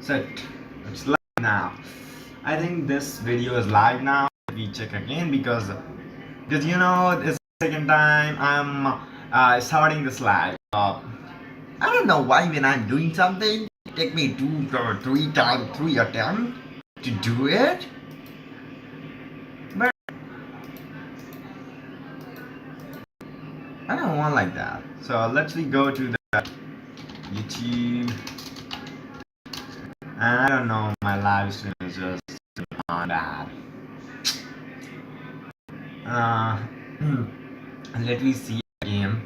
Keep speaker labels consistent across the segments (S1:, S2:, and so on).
S1: Set. It's live now. I think this video is live now. We check again because you know it's the second time I'm starting this live. I don't know why when I'm doing something, it take me two or three attempts to do it. But I don't want like that. So let's go to the YouTube. And I don't know, my live stream is just on that. Let me see again.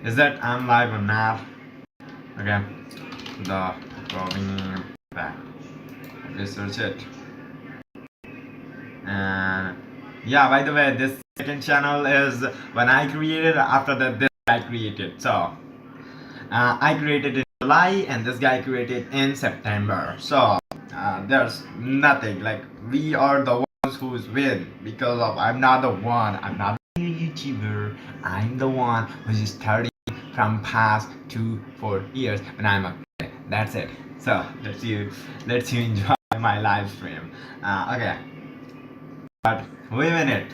S1: Is that I'm live or not? Okay. The CodeVeen back. Okay, search it. And yeah, by the way, this second channel is when I created. After that, this guy created. So I created in July, and this guy created in September. So there's nothing like we are the ones who's win because of I'm not the one. I'm not a YouTuber. I'm the one who's starting from past 2-4 years when I'm a kid. That's it. So let's you enjoy my live stream. Okay, but wait a minute.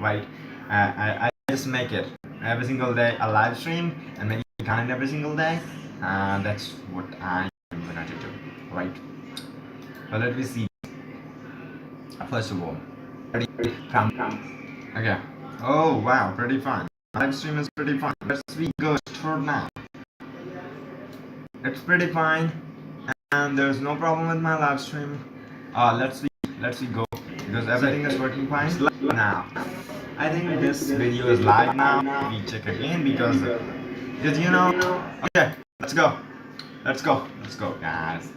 S1: Wait, I just make it every single day a live stream and make content every single day. That's what I'm gonna do. Right. But let me see. First of all, from okay. Oh wow, pretty fun. Live stream is pretty fun. Let's go start now. It's pretty fine, and there's no problem with my live stream. Let's go because everything is working fine now. I think this video is live now. We check again because you know. Okay, let's go, guys.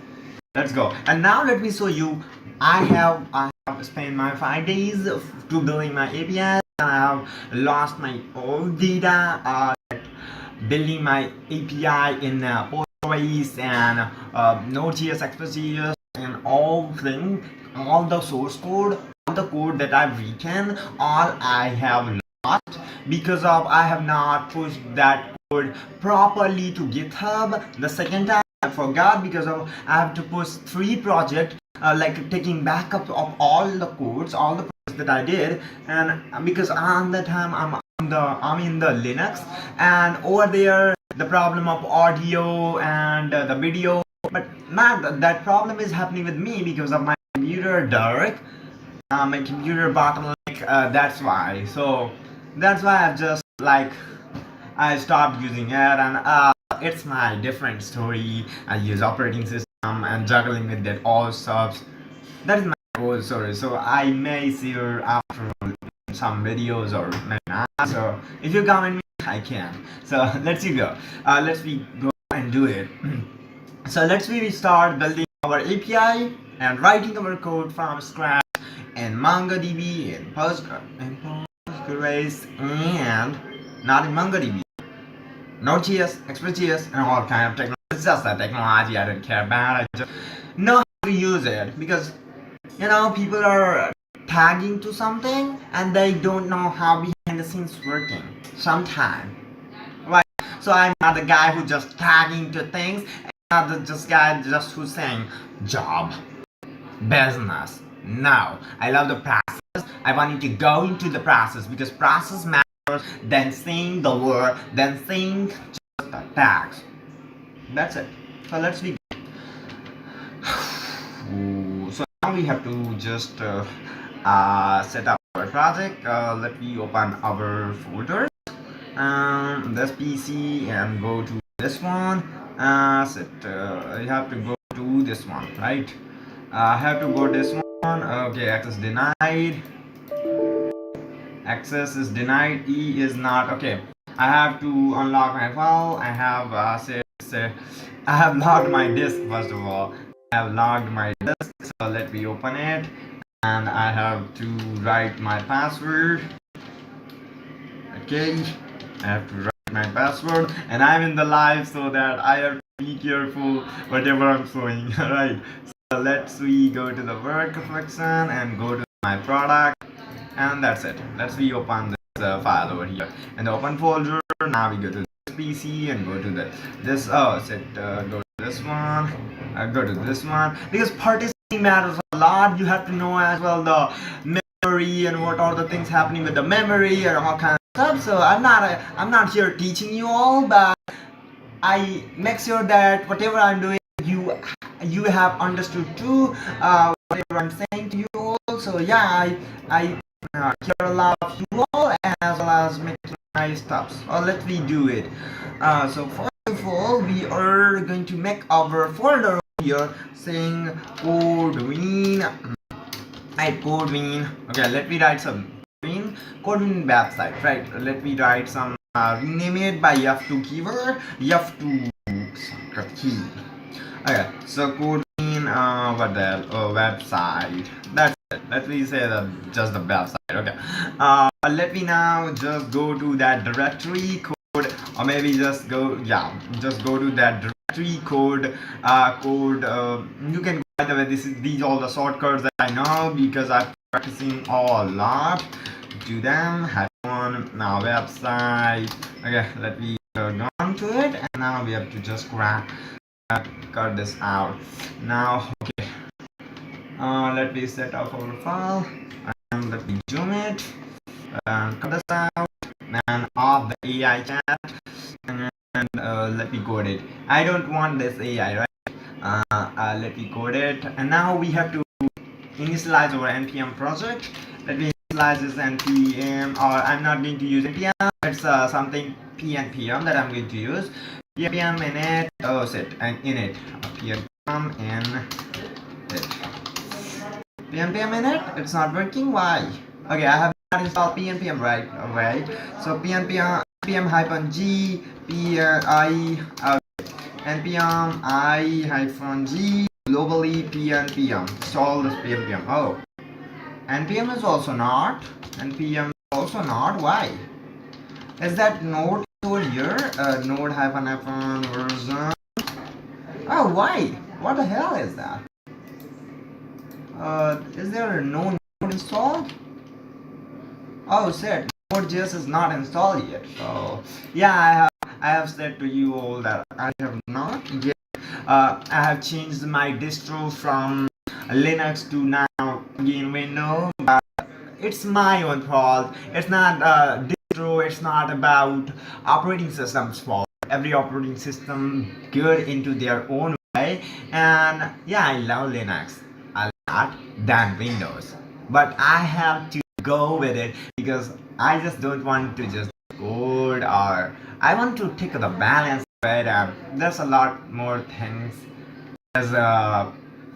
S1: Let's go. And now let me show you. I have spent my 5 days to building my APIs, and I have lost my old data. Building my API in PostgreSQL and Node.js, ExpressJS, and all things, all the source code, all the code that I've written, all I have lost because of I have not pushed that code properly to GitHub. The second time I forgot because of I have to push 3 projects, like taking backup of all the codes, all the projects that I did, and because on the time I'm in the Linux, and over there the problem of audio and the video, but not that problem is happening with me because of my computer dark, my computer bottleneck. That's why. So that's why I've just like I stopped using it, and it's my different story. I use operating system and juggling with that all stuff. That is my whole story. So I may see you after some videos or maybe not. So if you comment me, I can. So let's go. Let's go and do it. So let's start building our API and writing our code from scratch in MongoDB, in Postgres, and not in MongoDB. Node.js, ExpressJS, and all kind of technology. It's just that technology I don't care about. I just know how to use it because people are tagging to something and they don't know how behind the scenes working sometimes, right? So I'm not the guy who just tagging to things, and not the just guy just who's saying job, business. No, I love the process. I want you to go into the process because process matters than saying the word, than saying just the tags. That's it. So let's begin. So now we have to just set up our project. Let me open our folders. This PC and go to this one. I have to go to this one, right? I have to go this one. Okay, access denied. Access is denied. E is not okay. I have to unlock my file. I have I have logged my disk first of all. I have logged my disk. So let me open it. And I have to write my password. Okay, I have to write my password, and I'm in the live so that I have to be careful whatever I'm showing. Right, so let's go to the work section and go to my product, and that's it. Let's open this file over here in the open folder. Now we go to this PC and go to go to this one, go to this one, because partitioning matters a lot. You have to know as well the memory and what are the things happening with the memory and all kinds of stuff. So I'm not here teaching you all, but I make sure that whatever I'm doing, you have understood too, whatever I'm saying to you all. So yeah, I hear a lot of you all as well as making nice stuff. So let me do it. So first of all, we are going to make our folder here saying CodeVeen. CodeVeen. Okay, let me write some CodeVeen website. Right. Let me write some. Rename it by F2 keyword. F2 key. Okay, so CodeVeen, what the website. That's it. Let me say that just the website. Okay. Let me now just go to that directory code, or maybe just go, just go to that directory code. You can, by the way, these all the shortcuts that I know because I'm practicing a lot. Do them. Have one now website. Okay, let me go down to it, and now we have to just cut this out. Now, okay. Let me set up our file, and let me zoom it, and cut this out, and off the AI chat, and let me code it. I don't want this AI, right? Let me code it, and now we have to initialize our npm project. Let me initialize this npm, or I'm not going to use npm. It's something pnpm that I'm going to use. pnpm init, oh shit, and init, pnpm init, pnpm init. It's not working. Why? Okay, I have not installed pnpm, right? Alright. So npm hyphen g pi npm I hyphen g globally pnpm. Install this pnpm. Oh, npm is also not. npm is also not. Why? Is that node over here? Node hyphen version. Oh, why? What the hell is that? Is there no node installed? Oh, shit. Node.js is not installed yet. So yeah, I have said to you all that I have not yet. I have changed my distro from Linux to now again Windows, but it's my own fault. It's not distro. It's not about operating system's fault. Every operating system good into their own way, and yeah, I love Linux a lot than Windows, but I have to go with it because I just don't want to just code, or I want to take the balance. But there's a lot more things as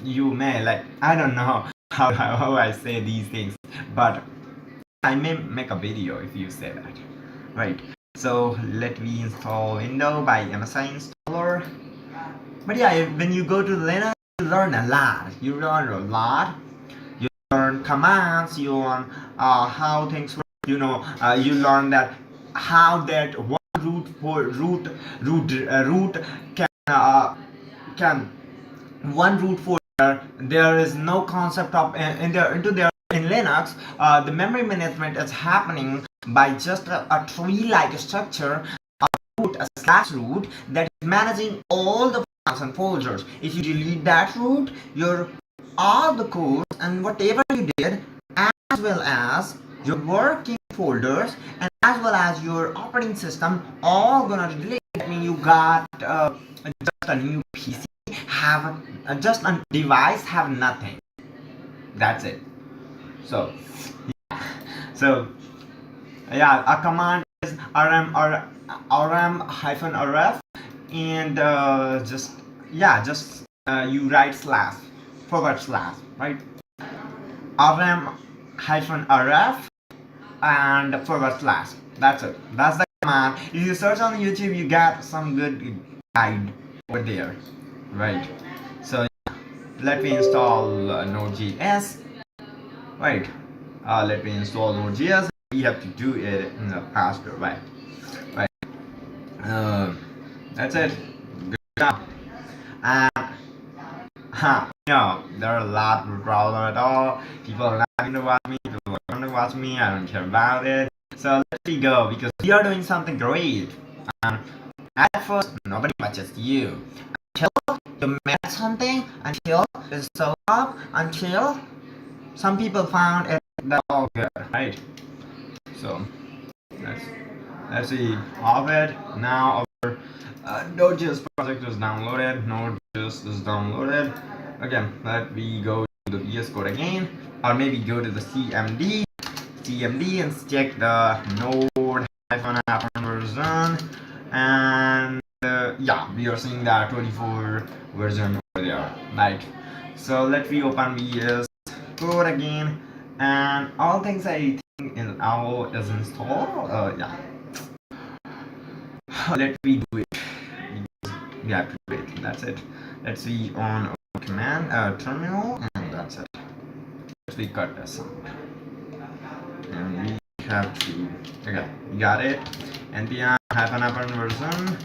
S1: you may like. I don't know how I say these things, but I may make a video if you say that, right? So let me install Windows by MSI installer. But yeah, when you go to Linux, you learn a lot. You learn a lot. You learn commands. You learn how things work. You learn that how that one root can one root folder. There is no concept of in Linux. The memory management is happening by just a tree-like structure, a slash root that is managing all the files and folders. If you delete that root, your all the code and whatever you did, as well as your working folders and as well as your operating system, all gonna delete. I mean, you got just a new PC, have just a device, have nothing. That's it. So yeah, a command is rm-rf, and you write slash // right? rm-rf and // that's it. That's the command. If you search on YouTube, you get some good guide over there, right? So yeah, let me install Node.js. Right. Let me install Node.js. We have to do it in a faster way. Right. That's it. Good job. And there are a lot of problems at all. People are laughing to watch me. People are going to watch me. I don't care about it. So let me go because we are doing something great. At first, nobody watches you. you met something, until it's so up, until some people found it all good, right? So let's see of it. Now our Node.js project is downloaded. Node.js is downloaded. Again, let me go to the VS Code again, or maybe go to the CMD and check the Node -app version, and yeah, we are seeing the 24 version over there, right? So let me open VS Code again, and all things I think in our is installed. Yeah, let me do it. We have to wait. That's it. Let's see on command terminal, and that's it. Let's we cut this out, and we have to. Okay, we got it. npm -app version,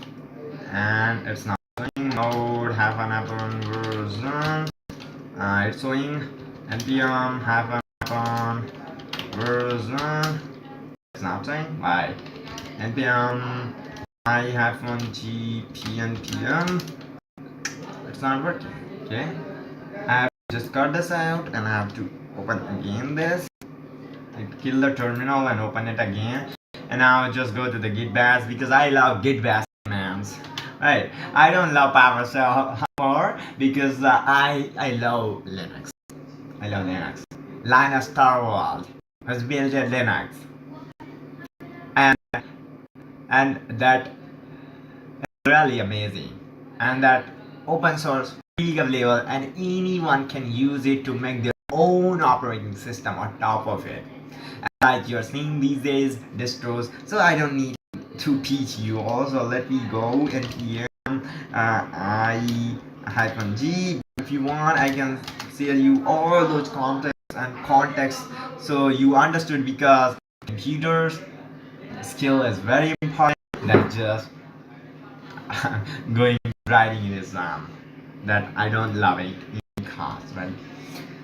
S1: and it's not showing. Node -app version. It's showing npm -app version. It's not saying why. npm I-G npm. It's not working. Okay, I have to just cut this out, and I have to open again this, and kill the terminal and open it again. And now just go to the git bash, because I love git bash commands. Right, I don't love PowerShell more, because I love Linux. I love Linux. Linus Torvald has built a Linux, and that is really amazing, and that open source freely available, and anyone can use it to make their own operating system on top of it. Like you're seeing these days distros, so I don't need to teach you. Also, let me go npm I-G. If you want, I can share you all those context so you understood, because computers skill is very important than just going writing in exam that I don't love it in class, right?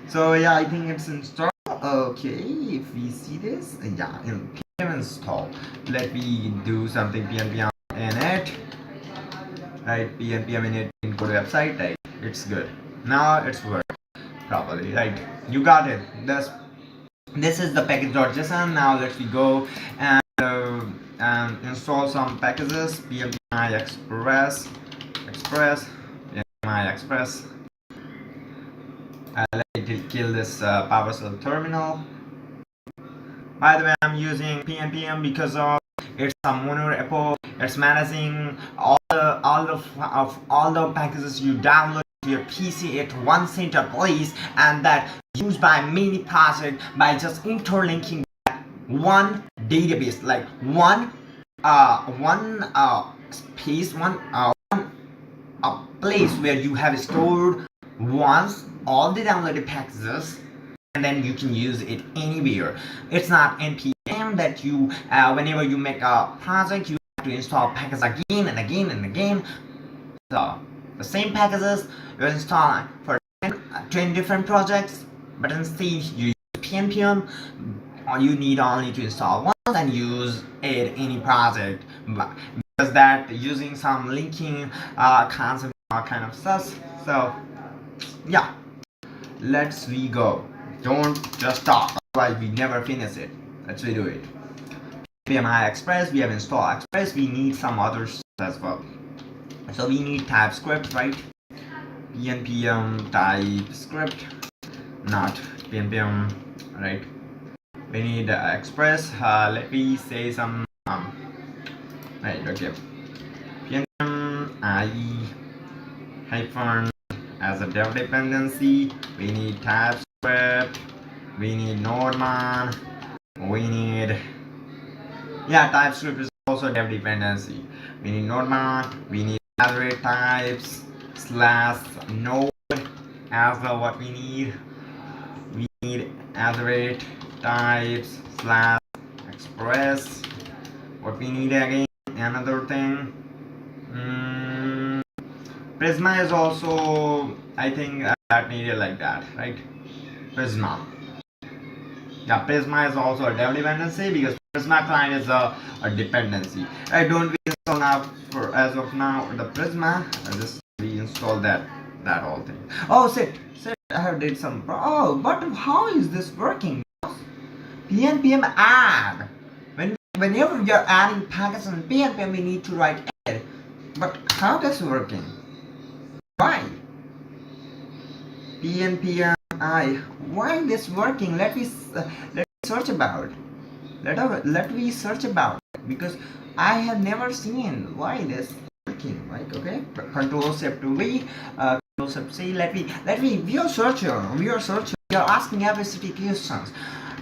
S1: So yeah, I think it's installed. Okay, if we see this, yeah, npm install. Let me do something npm init, right? npm init in code website, right? It's good. Now it's working properly, right? You got it. This is the package.json. Now let's go and install some packages. pmi express, pmi express. Let me kill this PowerShell terminal. By the way, I'm using pnpm because of it's a mono repo. It's managing all the packages you download to your PC at one center place, and that used by many projects by just interlinking one database, like one space, one place where you have stored once all the downloaded packages, and then you can use it anywhere. It's not npm that you whenever you make a project you have to install packages again and again and again. So the same packages you install for 10 different projects, but instead you use pnpm, or you need only to install once and use it any project, because that using some linking concept kind of stuff. So yeah, let's we go. Don't just talk, otherwise we never finish it. Let's redo it. PMI Express, we have installed Express. We need some others as well. So we need TypeScript, right? pnpm TypeScript, not pnpm, right? We need Express. Let me say some right, okay. pnpm I hyphen as a dev dependency. We need TypeScript. We need Node.js. We need, yeah, TypeScript is also dev dependency. We need Node.js. We need array types / node as well. What we need array types / express. What we need again, another thing. Prisma is also, I think, that needed like that, right? Prisma. Yeah, Prisma is also a dev dependency, because Prisma client is a dependency. Right? Don't we install now for as of now the Prisma. Just we install that whole thing. Oh, shit, I have did some. Oh, but how is this working? PNPM add. Whenever we are adding packets on PNPM, we need to write add. But how that's working? Why? PNPM I. Why this working? Let me search about. Let me search about it, because I have never seen why this working. Like, okay, Control Shift V, Control Shift C. Let me. We are searching. We are asking every city questions.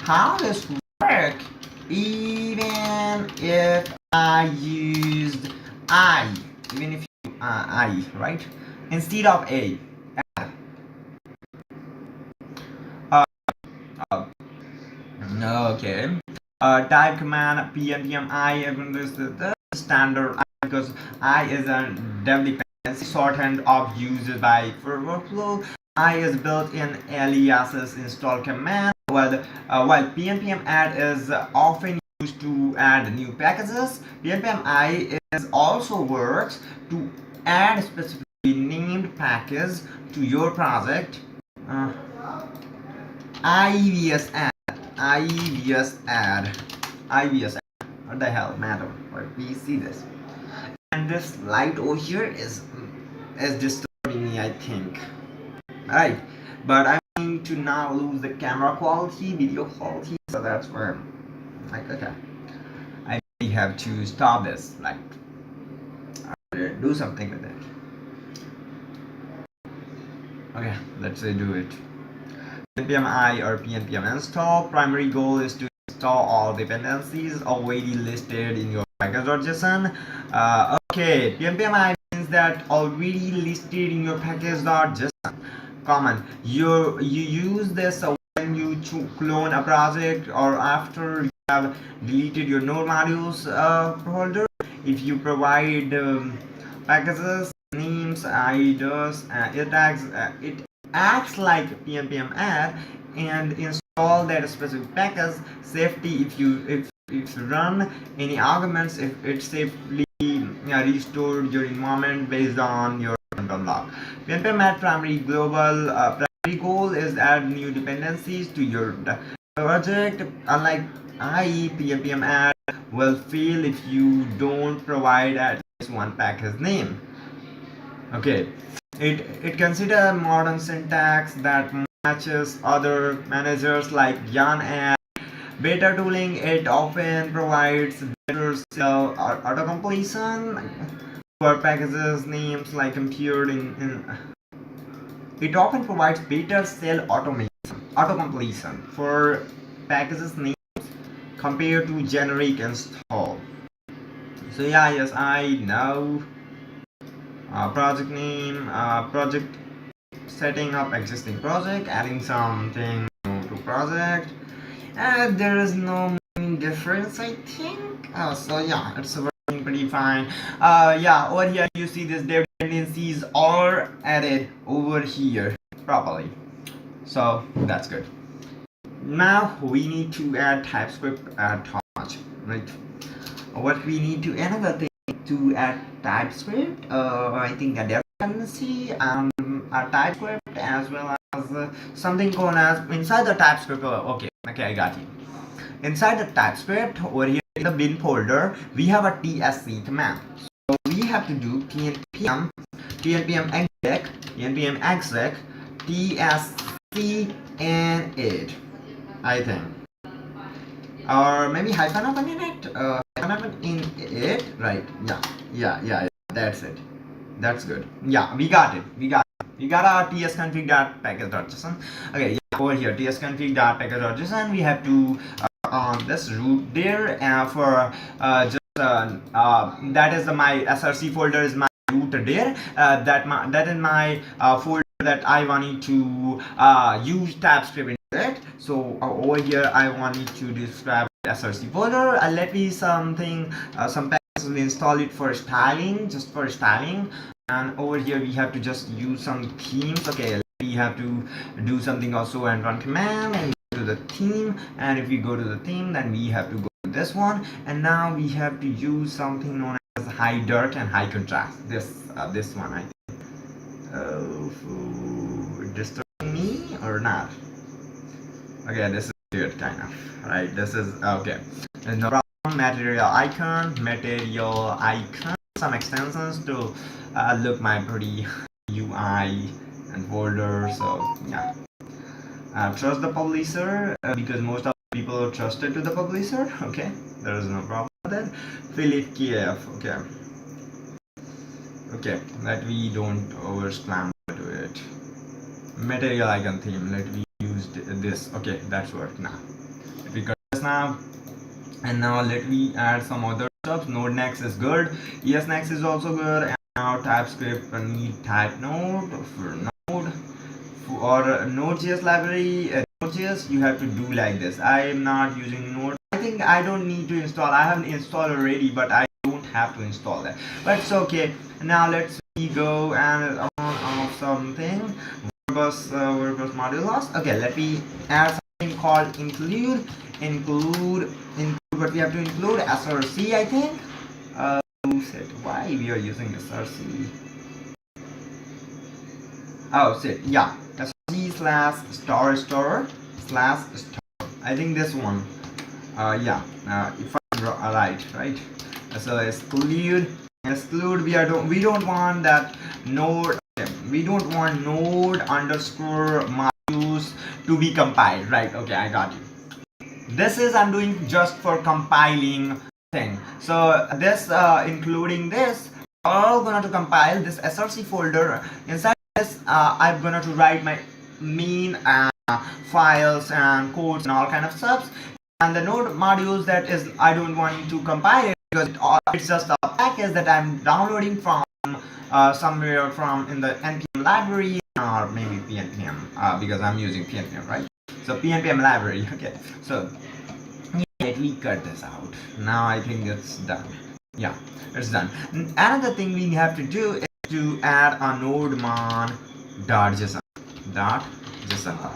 S1: How does work? Even if I used I, even if you I, right, instead of a. Uh, okay. Type command pnpm I, is the standard because I is a dev dependency shorthand of used by for workflow. I is built in aliases install command, while pnpm add is often used to add new packages. Pnpm I is also works to add specifically named package to your project. IVS add. What the hell matter? But we see this. And this light over here is disturbing me, I think. Alright. But I'm going to now lose the camera quality, video quality, so that's where like okay. I really have to stop this. Like do something with it. Okay, let's do it. PNPM I or PNPM install. Primary goal is to install all dependencies already listed in your package.json. Okay, PNPM I means that already listed in your package.json. Common. You use this when you clone a project or after you have deleted your node modules folder. If you provide packages, names, IDs, it acts like pnpm add and install that specific package. Safety, if you run any arguments, if it safely restored your environment based on your log. pnpm add primary goal is add new dependencies to your project. Unlike IE, pnpm add will fail if you don't provide at least one package name. Okay, it consider modern syntax that matches other managers like Yarn and beta tooling. It often provides better cell auto-completion for packages names like computed in it often provides better cell auto-completion for packages names compared to generic install. So yeah, yes, I know. Project name, project setting up existing project, adding something to project, and there is no main difference, I think. So yeah, it's working pretty fine. Yeah, over here you see this dependencies are added over here properly, so that's good. Now we need to add TypeScript at much, right? What we need to another thing to add TypeScript, I think a dependency and a TypeScript as well as something called as inside the TypeScript. Okay, I got you. Inside the TypeScript over here in the bin folder, we have a tsc command. So we have to do pnpm exec tsc and it, I think. Or maybe hyphen open in it, in it, right? Yeah, that's it. That's good. Yeah, we got our tsconfig.package.json. Okay, yeah, over here tsconfig.package.json, we have to on this root there for just that is my src folder is my root there. That is my folder that I wanted to use TypeScript in it. So over here I wanted to describe src folder. Let me some packages will install it for styling, just for styling. And over here we have to just use some themes. Okay, we have to do something also and run command and go to the theme. And if we go to the theme, then we have to go to this one. And now we have to use something known as high dark and high contrast. This one, I think. disturbing me or not? Okay, this is good kind of, right? This is okay. There's no problem. Material icon, some extensions to look my pretty UI and folder. So yeah, trust the publisher because most of the people are trusted to the publisher. Okay, there is no problem with that. Philip Kiev. Okay, okay. Let we don't over spam to it. Material icon theme. Let we use this. Okay, that's work now. Let we cut this now. And now let me add some other stuff. Node Next is good. ES Next is also good. And now TypeScript need type node for node or Node.js library. Node.js you have to do like this. I am not using Node. I think I don't need to install. I have installed already, but I don't have to install that. But it's okay. Now let's go and on off something. WordPress module loss. Okay, let me add something called include what we have to include src, I think. Who said why we are using src? Oh shit, yeah, src slash star slash star, I think this one. Yeah, if I'm right. So exclude we don't want that node. Okay, we don't want node underscore modules to be compiled, right? Okay, I got you. This is I'm doing just for compiling thing. So this including this all gonna to compile this src folder. Inside this I'm gonna to write my main files and codes and all kind of stuff. And the node modules that is I don't want to compile it because it's just a package that I'm downloading from somewhere from in the npm library or maybe pnpm because I'm using pnpm, right? So pnpm library. Okay, so let me cut this out. Now I think it's done. Yeah, it's done. Another thing we have to do is to add a nodemon.json file,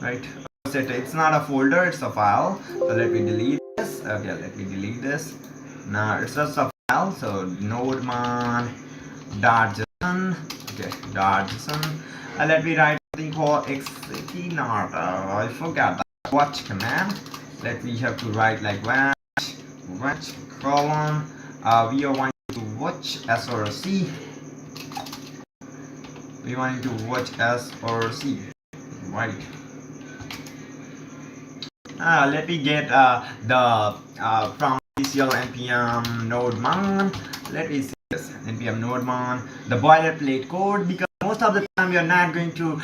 S1: right? It's not a folder, it's a file. So let me delete this. Okay, let me delete this. Now it's just a file. So nodemon.json. Okay, .json. Let me write something called not. I forgot that watch command. Let me have to write like watch colon. We are wanting to watch src. We wanting to watch src, right? Let me get the from official npm nodemon. Let me see this npm nodemon, the boilerplate code, because most of the time we are not going to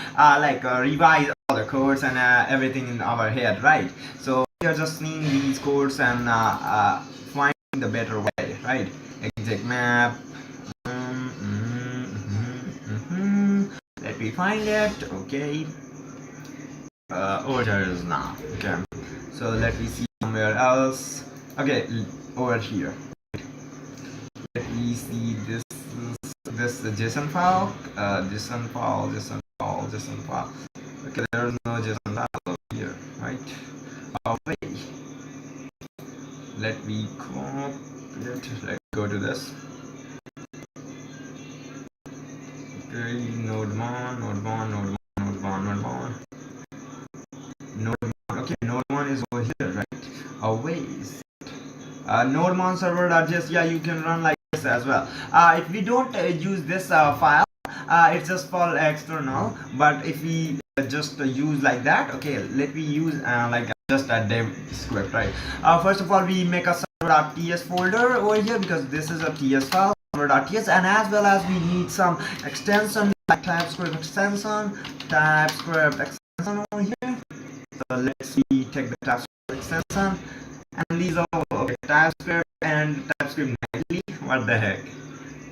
S1: revise all the codes and everything in our head, right? So we are just seeing these codes and finding the better way, right? Exec map. Let me find it. Okay. Order is now. Okay. So let me see somewhere else. Okay, over here. Let me see this JSON file. JSON file. Okay, there is no JSON file over here, right? Oh wait. Let me copy it. Let's go to this. Okay, nodemon. Okay, nodemon is over here, right? Oh wait. Nodemon server.js, yeah, you can run like this as well. If we don't use this file, it's just for external. But if we just use like that, okay, let me use like just a dev script, right? First of all, we make a server.ts folder over here because this is a ts file, server.ts, and as well as we need some extension like TypeScript extension over here. So let's see, take the TypeScript extension. And these are okay, TypeScript and TypeScript nightly. What the heck?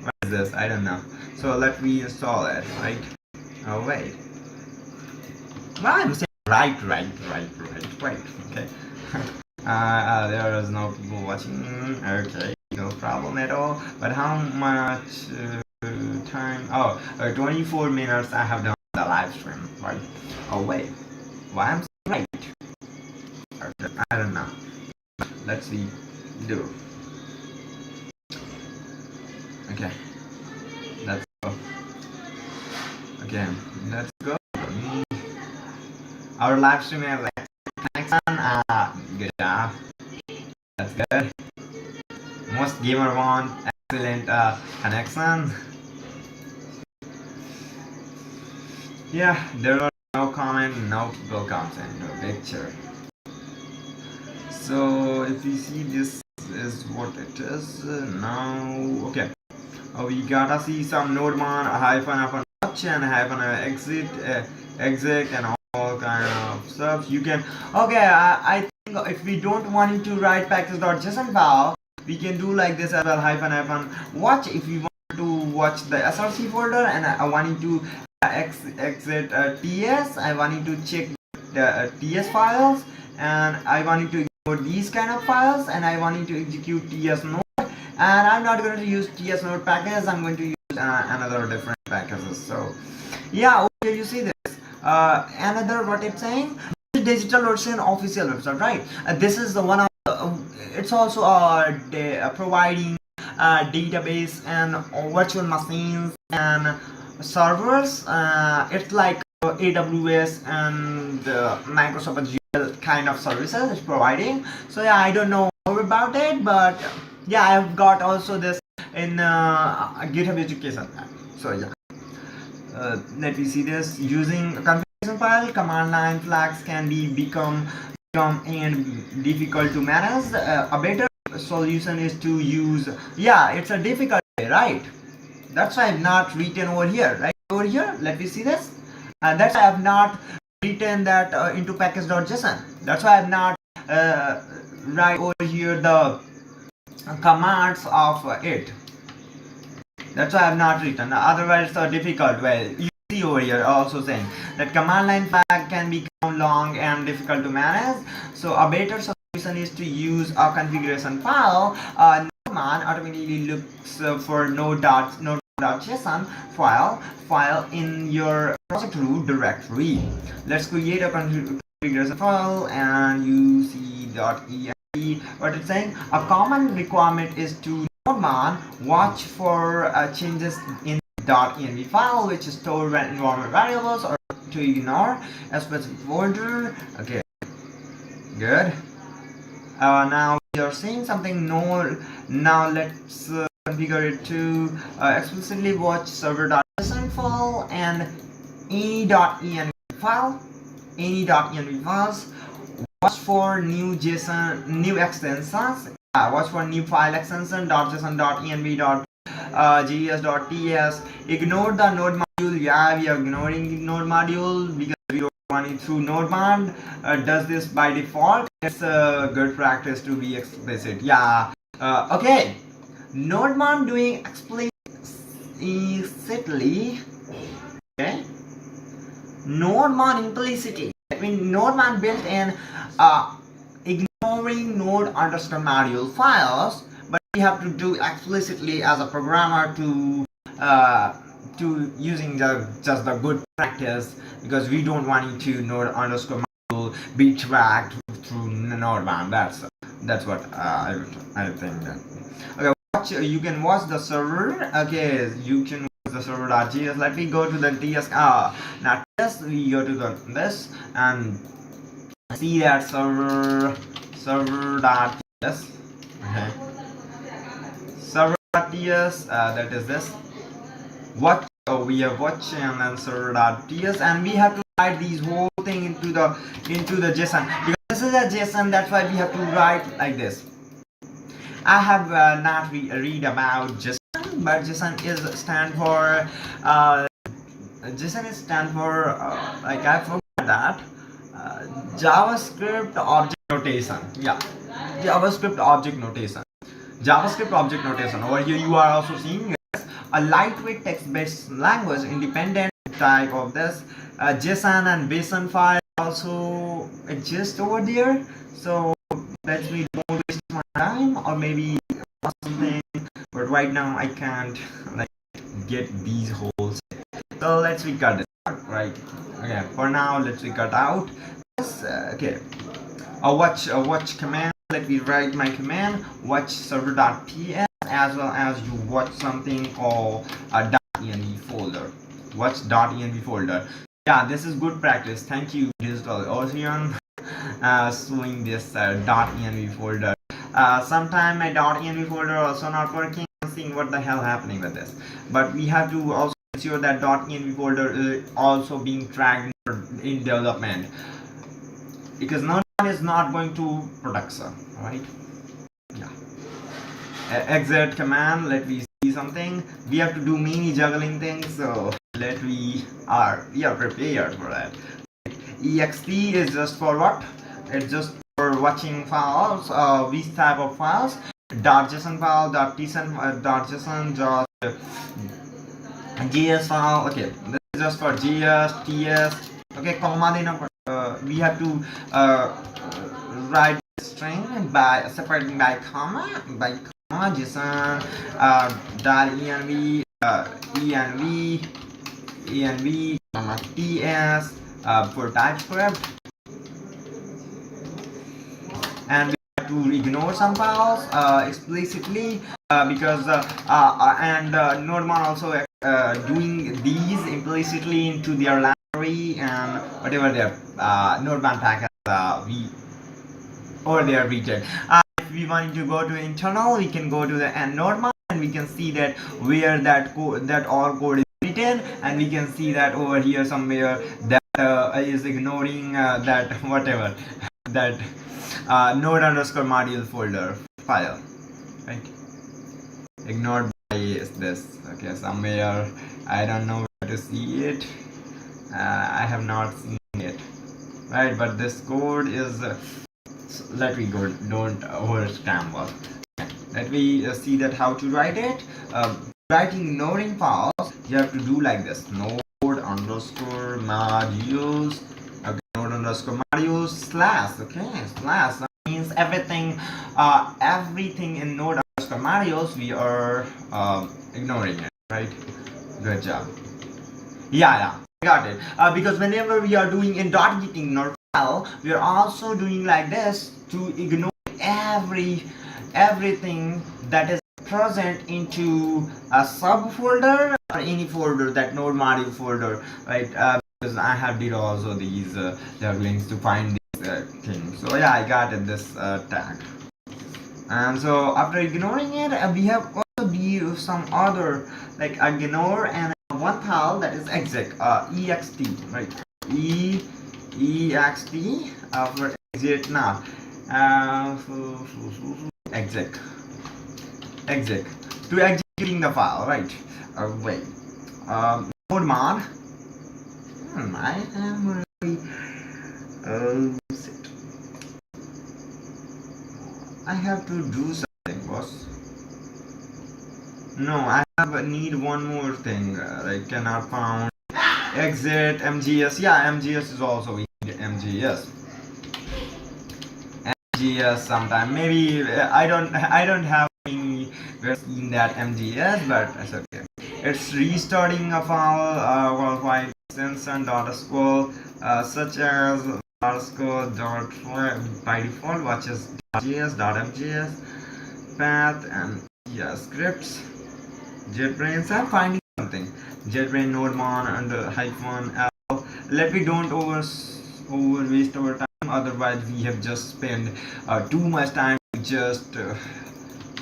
S1: What is this? I don't know. So let me install it, right? Oh wait. Well, I'm saying right. Okay. There is no people watching. Okay, no problem at all. But how much time? Oh, 24 minutes. I have done the live stream, right? Oh wait. Why I'm saying right? Okay, I don't know. Let's see. Do. Okay. Let's go. Let's go. Our live stream has connection. Good job. That's good. Most gamer want excellent connection. Yeah, there are no comment, no people comes and no picture. So if you see, this is what it is now. Okay. We gotta see some node-man hyphen watch and hyphen exit and all kind of stuff. You can, okay, I think if we don't want to write package.json file, we can do like this as well, hyphen watch. If we want to watch the src folder and I wanted to exit ts, I wanted to check the ts files, and I wanted to ignore these kind of files, and I wanted to execute ts node. And I'm not going to use ts node package, I'm going to use another different packages. So yeah, over here you see this another, what it's saying, DigitalOcean official website, right? This is the one of it's also providing database and virtual machines and servers. It's like AWS and Microsoft Azure kind of services it's providing. So yeah, I don't know more about it, but yeah, I've got also this in GitHub education. So yeah, let me see this. Using a configuration file, command line flags can become and difficult to manage. A better solution is to use, yeah, it's a difficult way, right? That's why I've not written over here, right? Over here, let me see this. That's why I've not written that into package.json. That's why I've not write over here the commands of it. That's why I've not written. Otherwise, it's a difficult way. You see over here also saying that command line flag can become long and difficult to manage. So a better solution is to use a configuration file. Node-man automatically looks for node.json file in your project root directory. Let's create a configuration file, and you see .env. What it's saying, a common requirement is to node-man watch for changes in .env file, which is stored environment variables, or to ignore a specific folder. Okay, good. Now we are seeing something more. Now let's configure it to explicitly watch server.json file and any.env file, any.env files. Watch for new JSON, new extensions. Watch for new file extension .json, .env, .js.ts. Ignore the node module. Yeah, we are ignoring node module because we don't want it through node-man. Does this by default. It's a good practice to be explicit. Yeah. Okay. Node-man doing explicitly. Okay. Node-man implicitly. I mean, node-man built in ignoring node underscore module files, but we have to do explicitly as a programmer to using just the good practice, because we don't want to node underscore module be tracked through node-man. That's what I think that. Okay, you can watch the server. Okay, you can watch the server.js. Let me go to the ts. Not this. We go to this and see that server.ts. Okay, server.ts. That is this. What we are watching, and then server.ts, and we have to write these whole thing into the JSON, because this is a JSON. That's why we have to write like this. I have not read about JSON, but JSON is stand for like I forgot that JavaScript object notation. Yeah, JavaScript object notation. Over here you are also seeing a lightweight text-based language independent type of this. JSON and BSON file also exist over there. So let me don't waste my time, or maybe something, but right now I can't like get these holes. So let's recut this out, right? Okay, for now let's recut out this. Okay, a watch command. Let me write my command watch server.ts, as well as you watch something called a .env folder. watch .env folder. Yeah, this is good practice. Thank you, Digital Ocean, showing this .env folder. Sometime my .env folder also not working. I'm seeing what the hell happening with this. But we have to also ensure that .env folder is also being tracked in development, because Node.js is not going to production, right? Yeah. Exit command. Let me see something. We have to do many juggling things, so we are prepared for that. Ext is just for what? It's just for watching files. These type of files. .json file, .json, .js file. Okay, this is just for JS, TS. Okay, comma we have to write string by separating by comma JSON .env env comma ts for TypeScript, and we have to ignore some files explicitly because Nodemon also doing these implicitly into their library and whatever their Nodemon package or their region. If we want to go to internal, we can go to the Nodemon and we can see that where that all code is written, and we can see that over here somewhere that is ignoring that whatever that node underscore module folder file, right? Ignored by this. Okay, somewhere I don't know where to see it. I have not seen it, right? But this code is let me go, don't overstammer. Let me see that how to write it. Writing noding files, you have to do like this: node underscore modules. Okay, node underscore modules slash. Okay, slash that means everything. Everything in node underscore modules we are ignoring it, right? Good job. Yeah, got it. Because whenever we are doing in .getting node file, we are also doing like this to ignore everything that is present into a subfolder or any folder, that node module folder, right? Because I have did also these links to find these things. So yeah, I got it, this tag. And so after ignoring it, we have also some other like ignore and one file that is exec, ext, right? Ext for exit now. Exec to executing the file, right? Wait. Node mod. I am really. Shit. I have to do something, boss. No, I need one more thing. I cannot found exit MGS. Yeah, MGS is also we need MGS. MGS sometime. Maybe I don't have any in that MGS, but it's okay. It's restarting a file worldwide instance and .sql such as .sql by default, which is .js, .mjs, path, and yeah, scripts. JetBrains. I'm finding something. JetBrain nodemon and -l. Let me don't over waste our time. Otherwise, we have just spent too much time to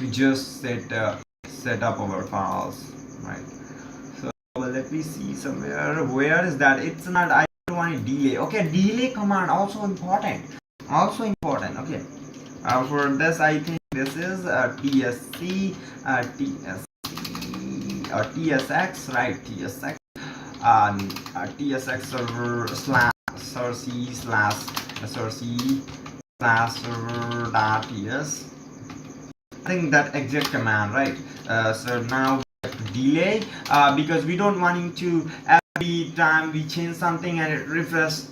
S1: just set up our files, right? So let me see somewhere. Where is that? It's not. I don't want delay. Okay, delay command also important. Okay. For this, I think this is tsc or tsx, right? tsx tsx server slash src slash src slash server dot ts. I think that exit command, right? So now we have to delay because we don't want to every time we change something and it refresh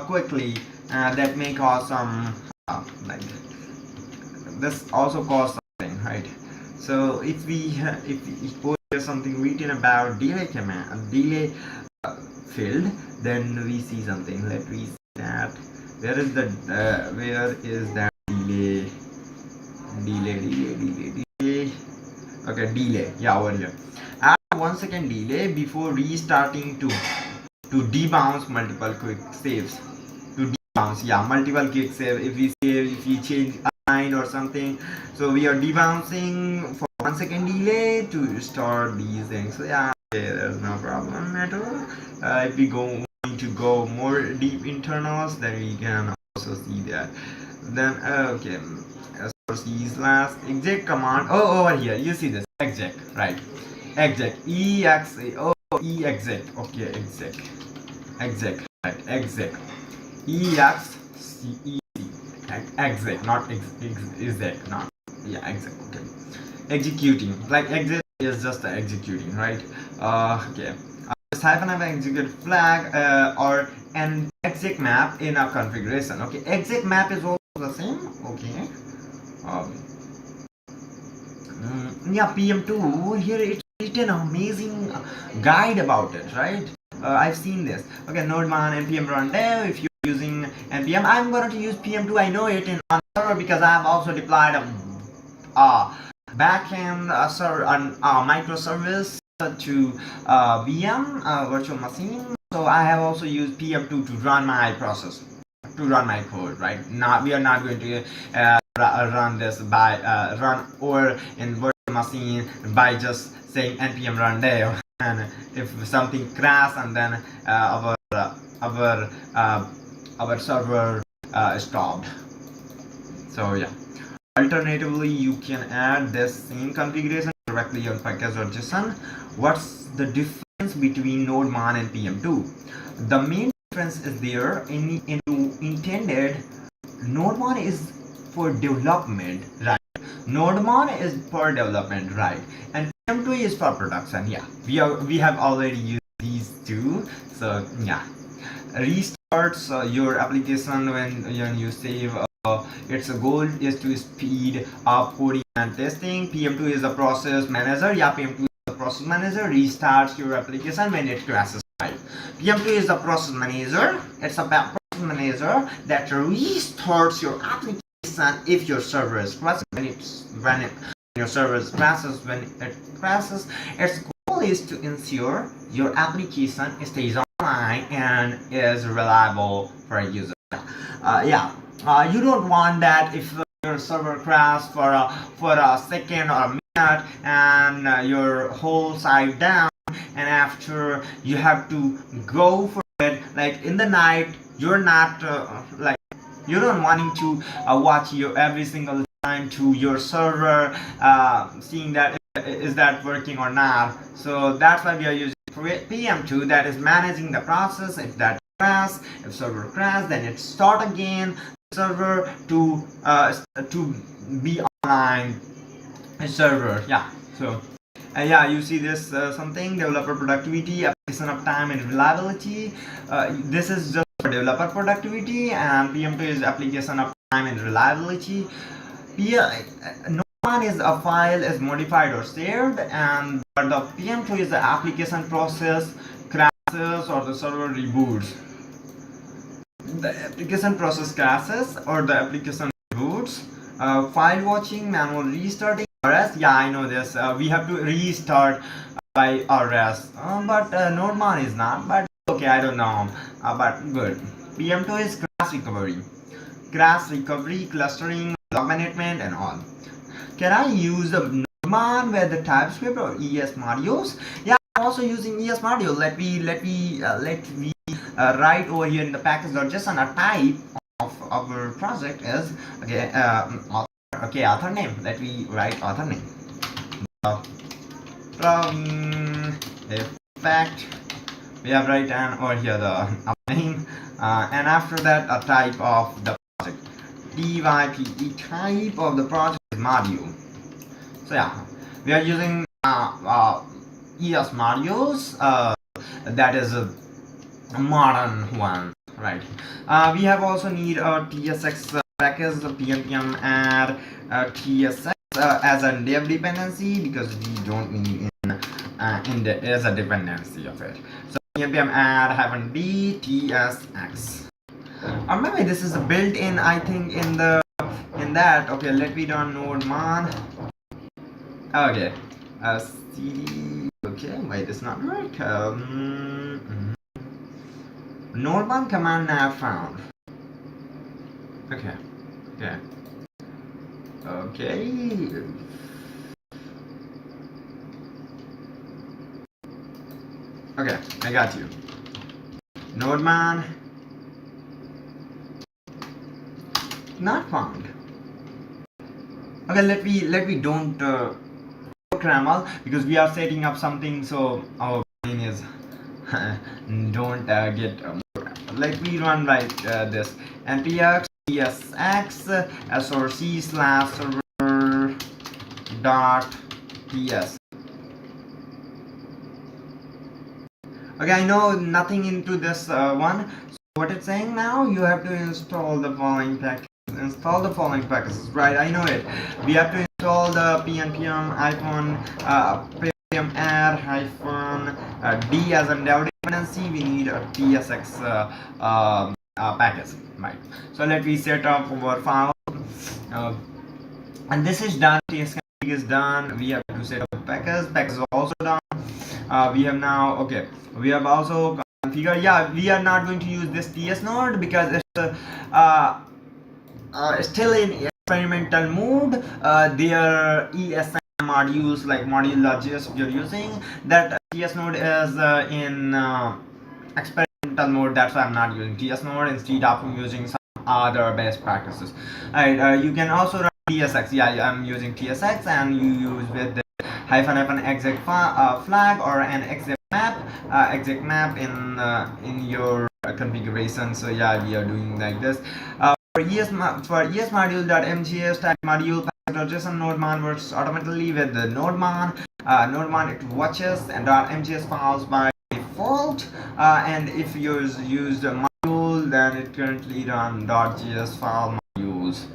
S1: quickly. That may cause some like this also cause something, right? So if we put something written about delay command, delay field, then we see something. Let me see that. Where is that delay? Delay. Okay, delay. Yeah, over here. Add 1 second delay before restarting to debounce multiple quick saves. To debounce, yeah, multiple quick save. If we save, if we change a line or something, so we are debouncing for 1 second delay to restore these things. So yeah, okay, there's no problem at all. If we going to go more deep internals, then we can also see that. Then okay, as for these last exec command. Oh, over here you see this exec, right? Exec, ex, oh, exec, okay, exec, right, exec, ex, exec, not exec, not, yeah, exec, okay. Executing, like exec is just executing, right? Okay. This hyphen have an execute flag or an exec map in our configuration. Okay, exec map is also the same. Okay. Yeah, PM2 here it's written amazing guide about it, right? I've seen this. Okay, node-man npm run dev. If you're using npm, I'm going to use PM2. I know it in on server because I've also deployed a backend server, microservice to VM virtual machine. So I have also used PM2 to run my process, to run my code, right? Now we are not going to run this by run or in virtual machine by just saying npm run dev, and if something crash and then our server stopped. So yeah. Alternatively, you can add this same configuration directly on package.json. What's the difference between node-man and PM2? The main difference is there in intended. Node-man is for development, right? Node-man is for development, right? And PM2 is for production. Yeah, we have already used these two. So yeah, restarts your application when you save. Its goal is to speed up coding and testing. PM2 is the process manager. Yeah, PM2 is the process manager. Restarts your application when it crashes. Right. PM2 is the process manager. It's a process manager that restarts your application if your server is crashing. When your server crashes, when it crashes, its goal is to ensure your application stays online and is reliable for a user. Yeah. You don't want that if your server crashes for a second or a minute and your whole site down, and after you have to go for it like in the night. You're not like you don't wanting to watch your every single time to your server, seeing that is that working or not. So that's why we are using PM2, that is managing the process. If that crash, if server crash, then it start again server to be online server. Yeah, so yeah, you see this something developer productivity, application uptime and reliability. This is just for developer productivity, and PM2 is application uptime and reliability. No one is a file is modified or saved, and but the PM2 is the application process crashes or the server reboots. The application process crashes or the application reboots. File watching, manual restarting, RS. Yeah, I know this. We have to restart by RS, but node-man is not. But okay, I don't know. But good. PM2 is crash recovery, clustering, log management, and all. Can I use the node-man with the TypeScript or ES modules? Yeah, I'm also using ES module. Let me write over here in the package.json a type of our project is okay. Author name. Let me write author name. Proving effect. We have right and over here the name, and after that a type of the project. type of the project is module. So yeah, we are using ES modules. That is a modern one, right? We have also need a TSX package, the pnpm add TSX as a dev dependency, because we don't need in the as a dependency of it. So pnpm add -d tsx, or maybe this is built in, I think, in that. Okay, let me down node-man. Okay, cd Okay, wait, it's not right. Node1 command nav found. Okay, okay, okay. Okay, I got you. Node1 not found. Okay, let me don't programmal because we are setting up something so our brain is don't get let me run like this npx tsx src slash server dot ts. Okay, I know nothing into this one. So what it's saying now, you have to install the following packages. Install the following packages, right? I know it. We have to install the pnpm hyphen pm add hyphen d as a dependency. We need a tsx package, right? So let me set up our file, and this is done. TS is done. We have to set up package. Package is also done. We have now, okay, we have also configured. Yeah, we are not going to use this ts node because it's still in experimental mode. Their ESM modules like module.js we are using, that ts node is in experimental mode. That's why I'm not using ts node. Instead of using some other best practices. Alright, you can also run tsx. Yeah, I'm using tsx, and you use with the hyphen exec flag or an exec map in your configuration. So yeah, we are doing like this. For ES module.mjs type module package.json, nodemon works automatically with the nodemon. Nodemon, it watches and .mjs files by default, and if you use the module, then it currently run .js file modules.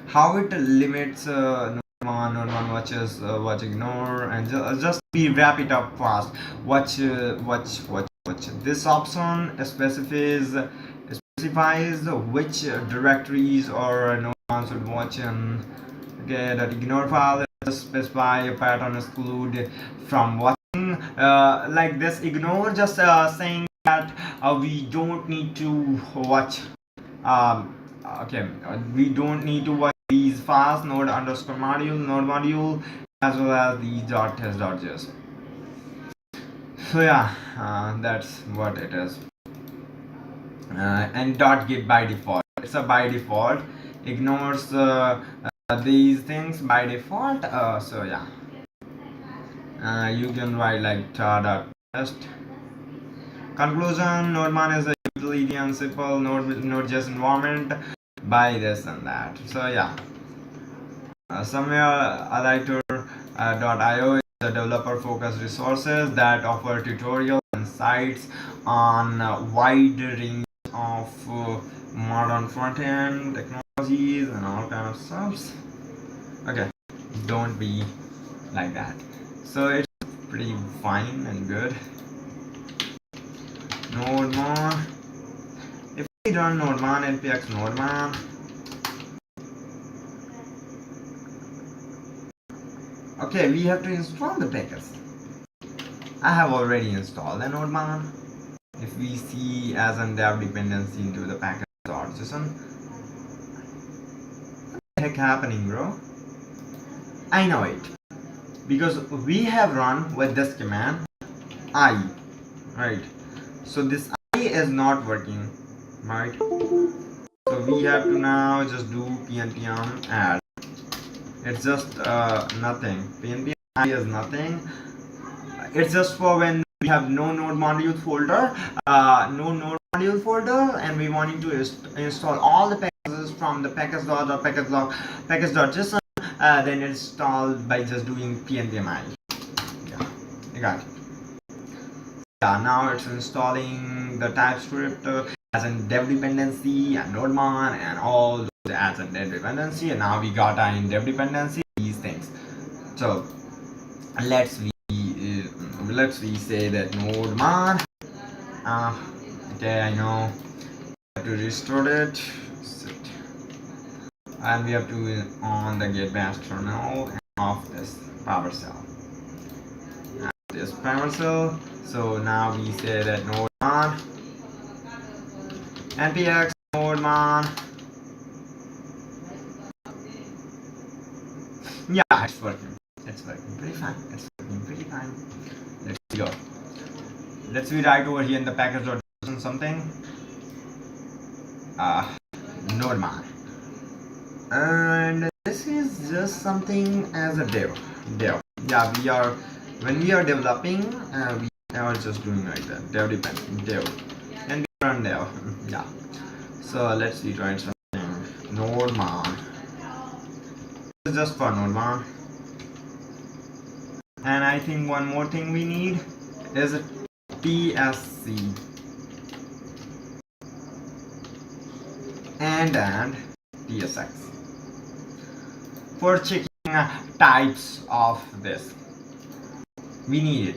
S1: How it limits nodemon watches, watch ignore, and just we wrap it up fast. Watch this option specifies which directories or nodemon should watch. And okay, that ignore file specify a pattern exclude from watching. Like this ignore just saying that we don't need to watch. Okay, we don't need to watch these files, node underscore module, node module, as well as the .test.js. So yeah, that's what it is. And .git by default, it's a by default, ignores these things by default. So yeah, you can write like tar.test. Conclusion: Nodemon is a utility and simple Node.js environment by this and that. So yeah, somewhere Alighter.io is the developer-focused resources that offer tutorials and sites on a wide range of modern front-end technologies and all kind of stuff. Okay, don't be like that. So it's pretty fine and good. Nodemon. If we run nodemon npx nodemon, okay, we have to install the package. I have already installed the nodemon. If we see as a dev dependency into the package .json, what the heck happening, bro? I know it because we have run with this command I, right? So this I is not working, right? So we have to now just do pnpm add. It's just nothing. pnpm I is nothing. It's just for when we have no node module folder, and we wanting to install all the packages from the package.json, then installed by just doing pnpm I. Yeah, you got it. Yeah, now it's installing the TypeScript as a dev dependency and nodemon and all those as a dev dependency, and now we got in dev dependency these things. So let's we say that nodemon. Okay, I know we have to restore it, and we have to on the get bash terminal and off this PowerShell. this parcel. So now we say that node on npx node man. Yeah, it's working. It's working pretty fine. It's working pretty fine. Let's go. Let's rewrite over here in the package.json something. Node man. And this is just something as a dev. Yeah, we are when we are developing, we are just doing like that. Dev depends. Dev. And we run dev. Yeah. So let's rewrite something. Node man. This is just for node man. And I think one more thing we need is a TSC and TSX for checking types of this. We need it.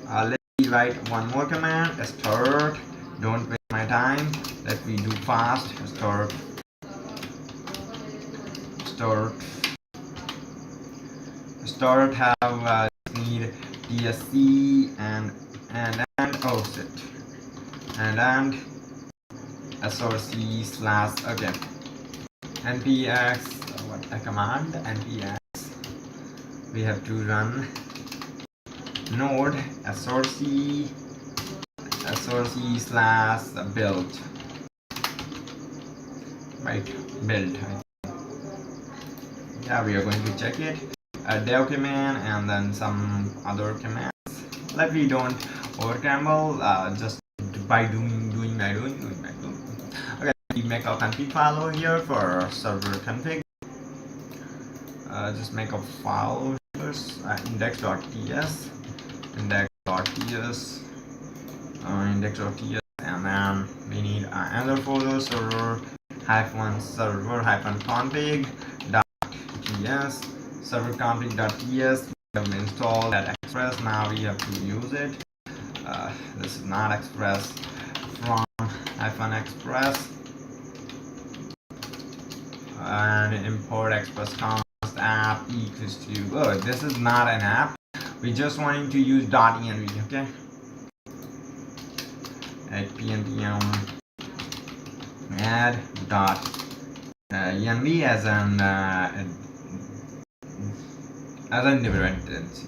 S1: Let me write one more command. Start. Don't waste my time. Let me do fast. Start. Have need TSC and oh shit and src slash again npx what a command npx we have to run node src slash build, right? Build. Yeah, we are going to check it. A dev command and then some other commands. Let me don't overcamble, just by doing. Okay, we make a config file over here for server config. Just make a file first, index.ts, index.ts, and then we need another folder server config.ts. server config.ts. We have installed that express. Now we have to use it. This is not express. From -express and import express const app equals to. Oh, this is not an app. We just wanting to use .env. Okay. At pnpm add .env as an dependency.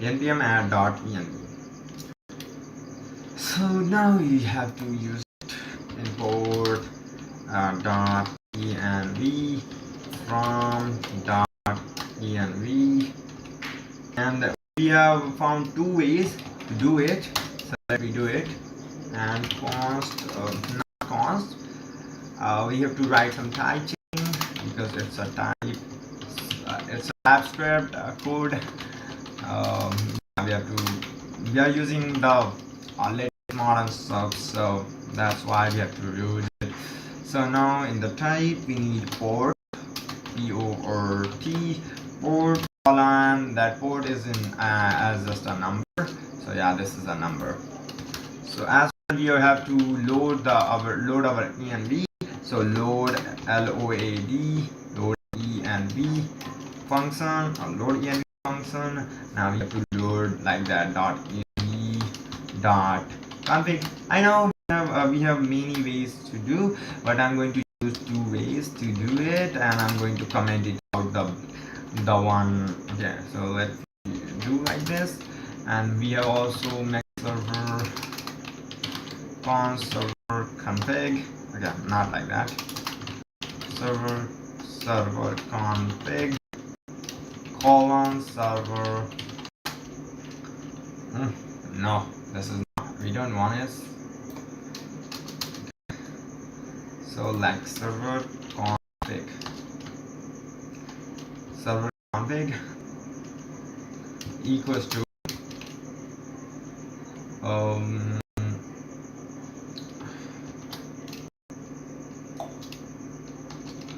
S1: npm add .env. So now you have to use it. Import .env from .env, and we have found two ways to do it. So let me do it. And we have to write some type chain because it's a type. It's a TypeScript code. We are using the latest modern stuff, so that's why we have to use it. So now in the type we need port, port colon. That port is in as just a number. So yeah, this is a number. So as we have to load our env. So load load env function or load env function. Now we have to load like that .env.config. I know we have many ways to do, but I'm going to use two ways to do it, and I'm going to comment it out the one. Okay, so let's do like this. And we have also make server config. Okay, not like that. Server config colon server. No, this is not. We don't want it. So like server config equals to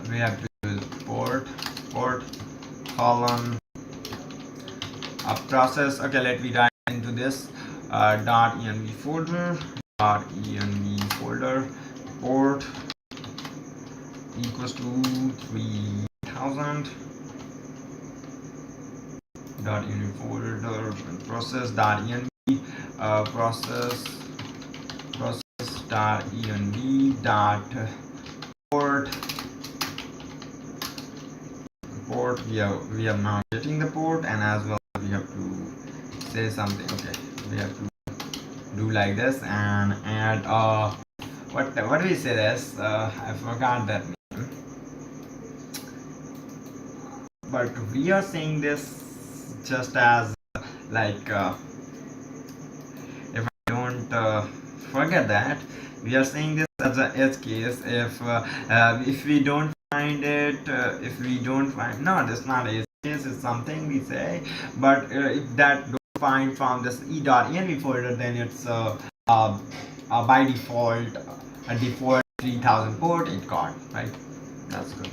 S1: we have to use port colon a process. Okay, let me dive into this. .env folder port equals to 3000 3000 dot env folder process dot env process dot env dot port we are now getting the port, and as well we have to say something. Okay, we have to do like this and add what do we say this, I forgot that name, but we are saying this just as like if I don't forget that, we are saying this as a edge case. If we don't find it, if we don't find, no, that's not edge case, it's something we say, but if that don't find from this e.env folder, then it's by default a default 3000 port it got, right? That's good.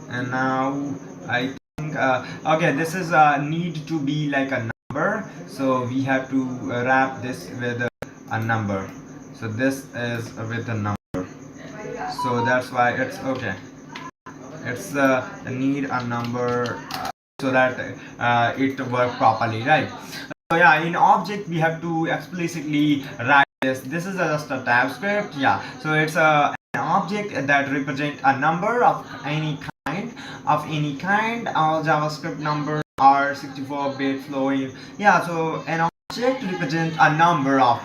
S1: And now I think okay, this is need to be like a number, so we have to wrap this with a number. So this is with a number, so that's why it's okay. It's need a number so that it work properly, right? So yeah, in object we have to explicitly write this. This is just a type script, yeah. So it's an object that represents a number of any kind. All JavaScript numbers are 64-bit flowing. Yeah, so an object represents a number of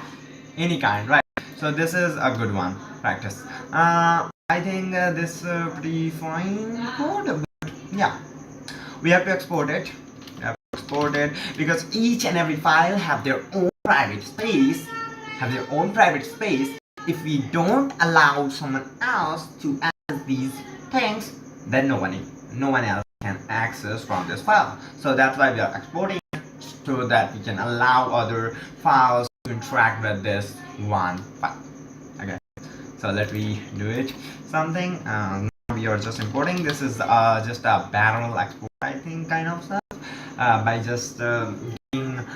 S1: any kind, right? So this is a good one practice. I think this pretty fine code, but yeah, we have to export it. Because each and every file have their own private space. If we don't allow someone else to access these things, then no one else can access from this file. So that's why we are exporting it, so that we can allow other files to interact with this one file. Okay, so let me do it something. We are just importing. This is just a barrel export, I think, kind of stuff, by just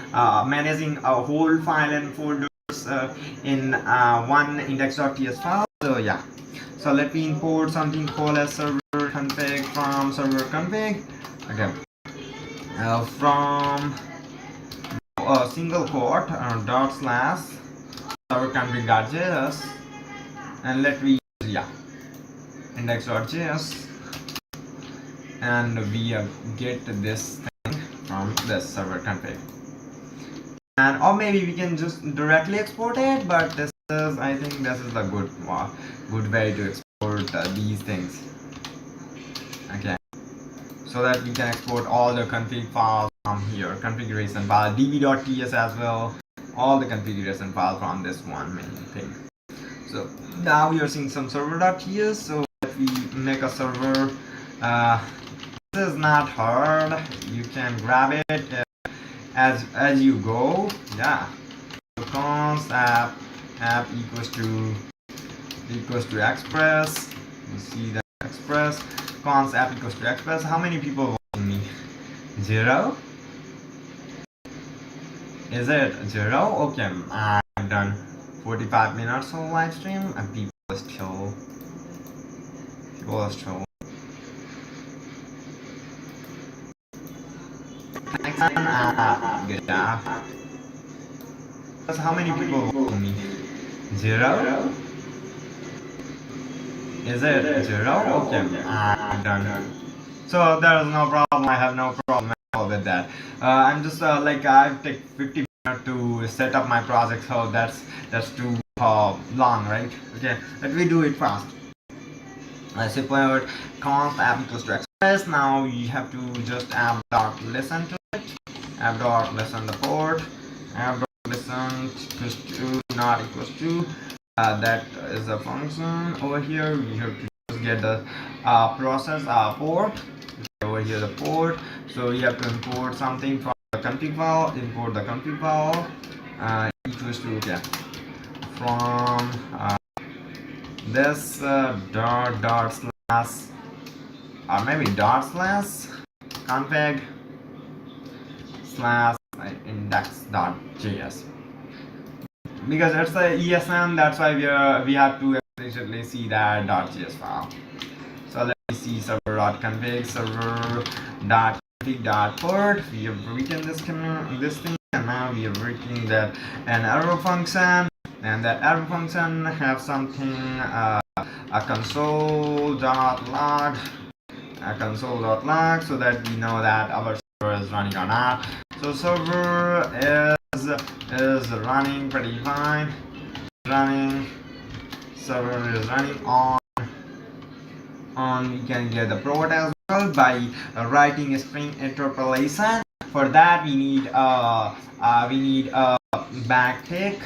S1: managing a whole file and folders in one index.ts file. So yeah, so let me import something called as server config from server config. Okay, from a single quote dot slash server config.js, and let me yeah index.js, and we get this thing from this server config. And or maybe we can just directly export it, but this is, I think this is a good way to export these things. Okay, so that we can export all the config files from here, configuration file, db.ts as well, all the configuration file from this one main thing. So now we are seeing some server.ts. So if we make a server, this is not hard, you can grab it as you go. Yeah, so const app equals to express. You see that express, const app equals to express. How many people watching me? 0? Is it 0? Okay, I've done 45 minutes of live stream and people are still next time. Good job. How many people watching me? 0? Is it 0? Okay, I'm done. So there is no problem. I have no problem at all with that. I'm just like I take 50 minutes to set up my project, so that's too long, right? Okay, let me do it fast. Let's support const app equals to express. Now you have to just app dot listen to it. App dot listen the port. App dot listen equals to not equals to. That is a function over here. We have to just get the process port. Over here the port. So you have to import something from the config file. Import the config file. Equals to okay, from this dot slash, or maybe dot slash config slash index.js, because it's a ESN, that's why we have to explicitly see that .js file. So see server.config server.config.port. We have written this thing, and now we are writing that an arrow function, and that arrow function have something a console.log, so that we know that our server is running or not. So server is running pretty fine. Server is running on. We can get the port as well by writing a string interpolation. For that we need a backtick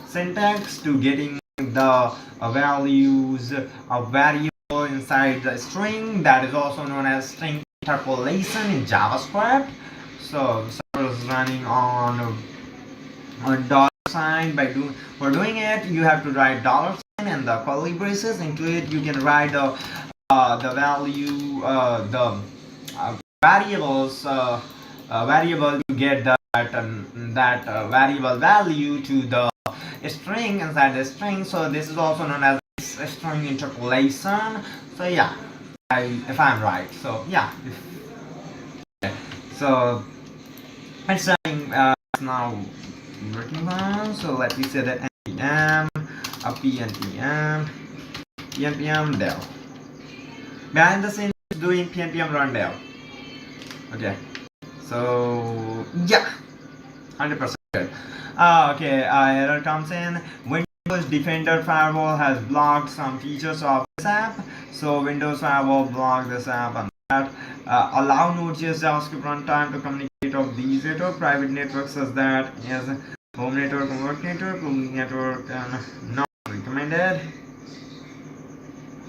S1: syntax to getting the values of variable inside the string. That is also known as string interpolation in JavaScript. So server is running on dollar sign. For doing it, you have to write dollar sign and the curly braces. Into it you can write the value, the variables variable to get that variable value to the string inside the string. So this is also known as string interpolation. So yeah, if I'm right. So yeah, so it's running now working on. So let me say that npm pnpm dev. Behind the scenes doing pnpm run dev. Okay, so yeah, 100% good. Okay, error comes in. Windows Defender Firewall has blocked some features of this app. So Windows Firewall blocked this app and that. Allow Node.js JavaScript runtime to communicate of these network. Private networks such that is home network, work network, room network, and not recommended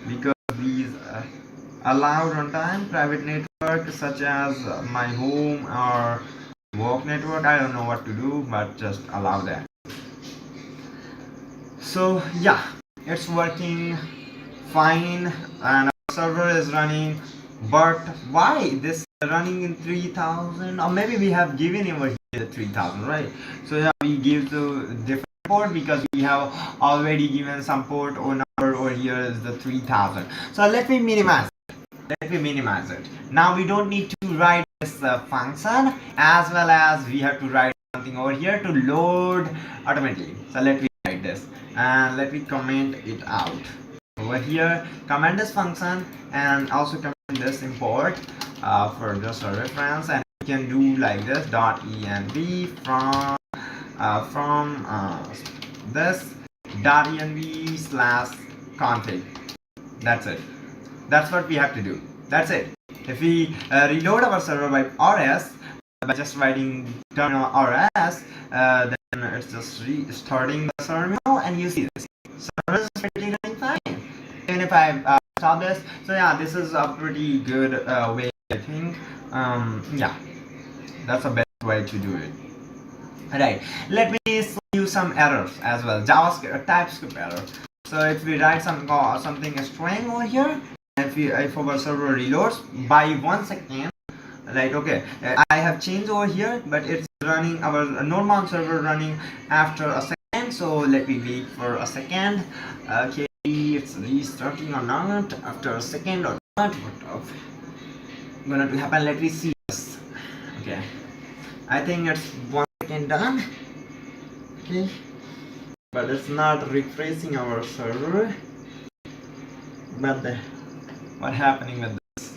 S1: because these allow runtime. Private network such as my home or work network, I don't know what to do, but just allow that. So yeah, it's working fine and our server is running. But why this running in 3000? Or maybe we have given over here the 3000, right? So yeah, we give the different port because we have already given some port or number over here is the 3000. So let me minimize it. Now we don't need to write this function, as well as we have to write something over here to load automatically. So let me write this and let me comment it out over here. Comment this function and also comment this import for just a reference, and you can do like this .env from this .env/config. That's it. That's what we have to do. That's it. If we reload our server by rs, by just writing terminal rs, then it's just restarting the terminal, and you see this server is pretty running fine. Even if I stop this, so yeah, this is a pretty good way, I think. Yeah, that's the best way to do it. Alright, let me show you some errors as well. JavaScript, TypeScript error. So if we write something a string over here, if our server reloads by 1 second, right? Okay, I have changed over here, but it's running our normal server running after a second. So let me wait for a second. Okay, it's restarting or not after a second or not. What's gonna to happen? Let me see this. Okay, I think it's 1 second done. Okay, but it's not refreshing our server. But what happening with this?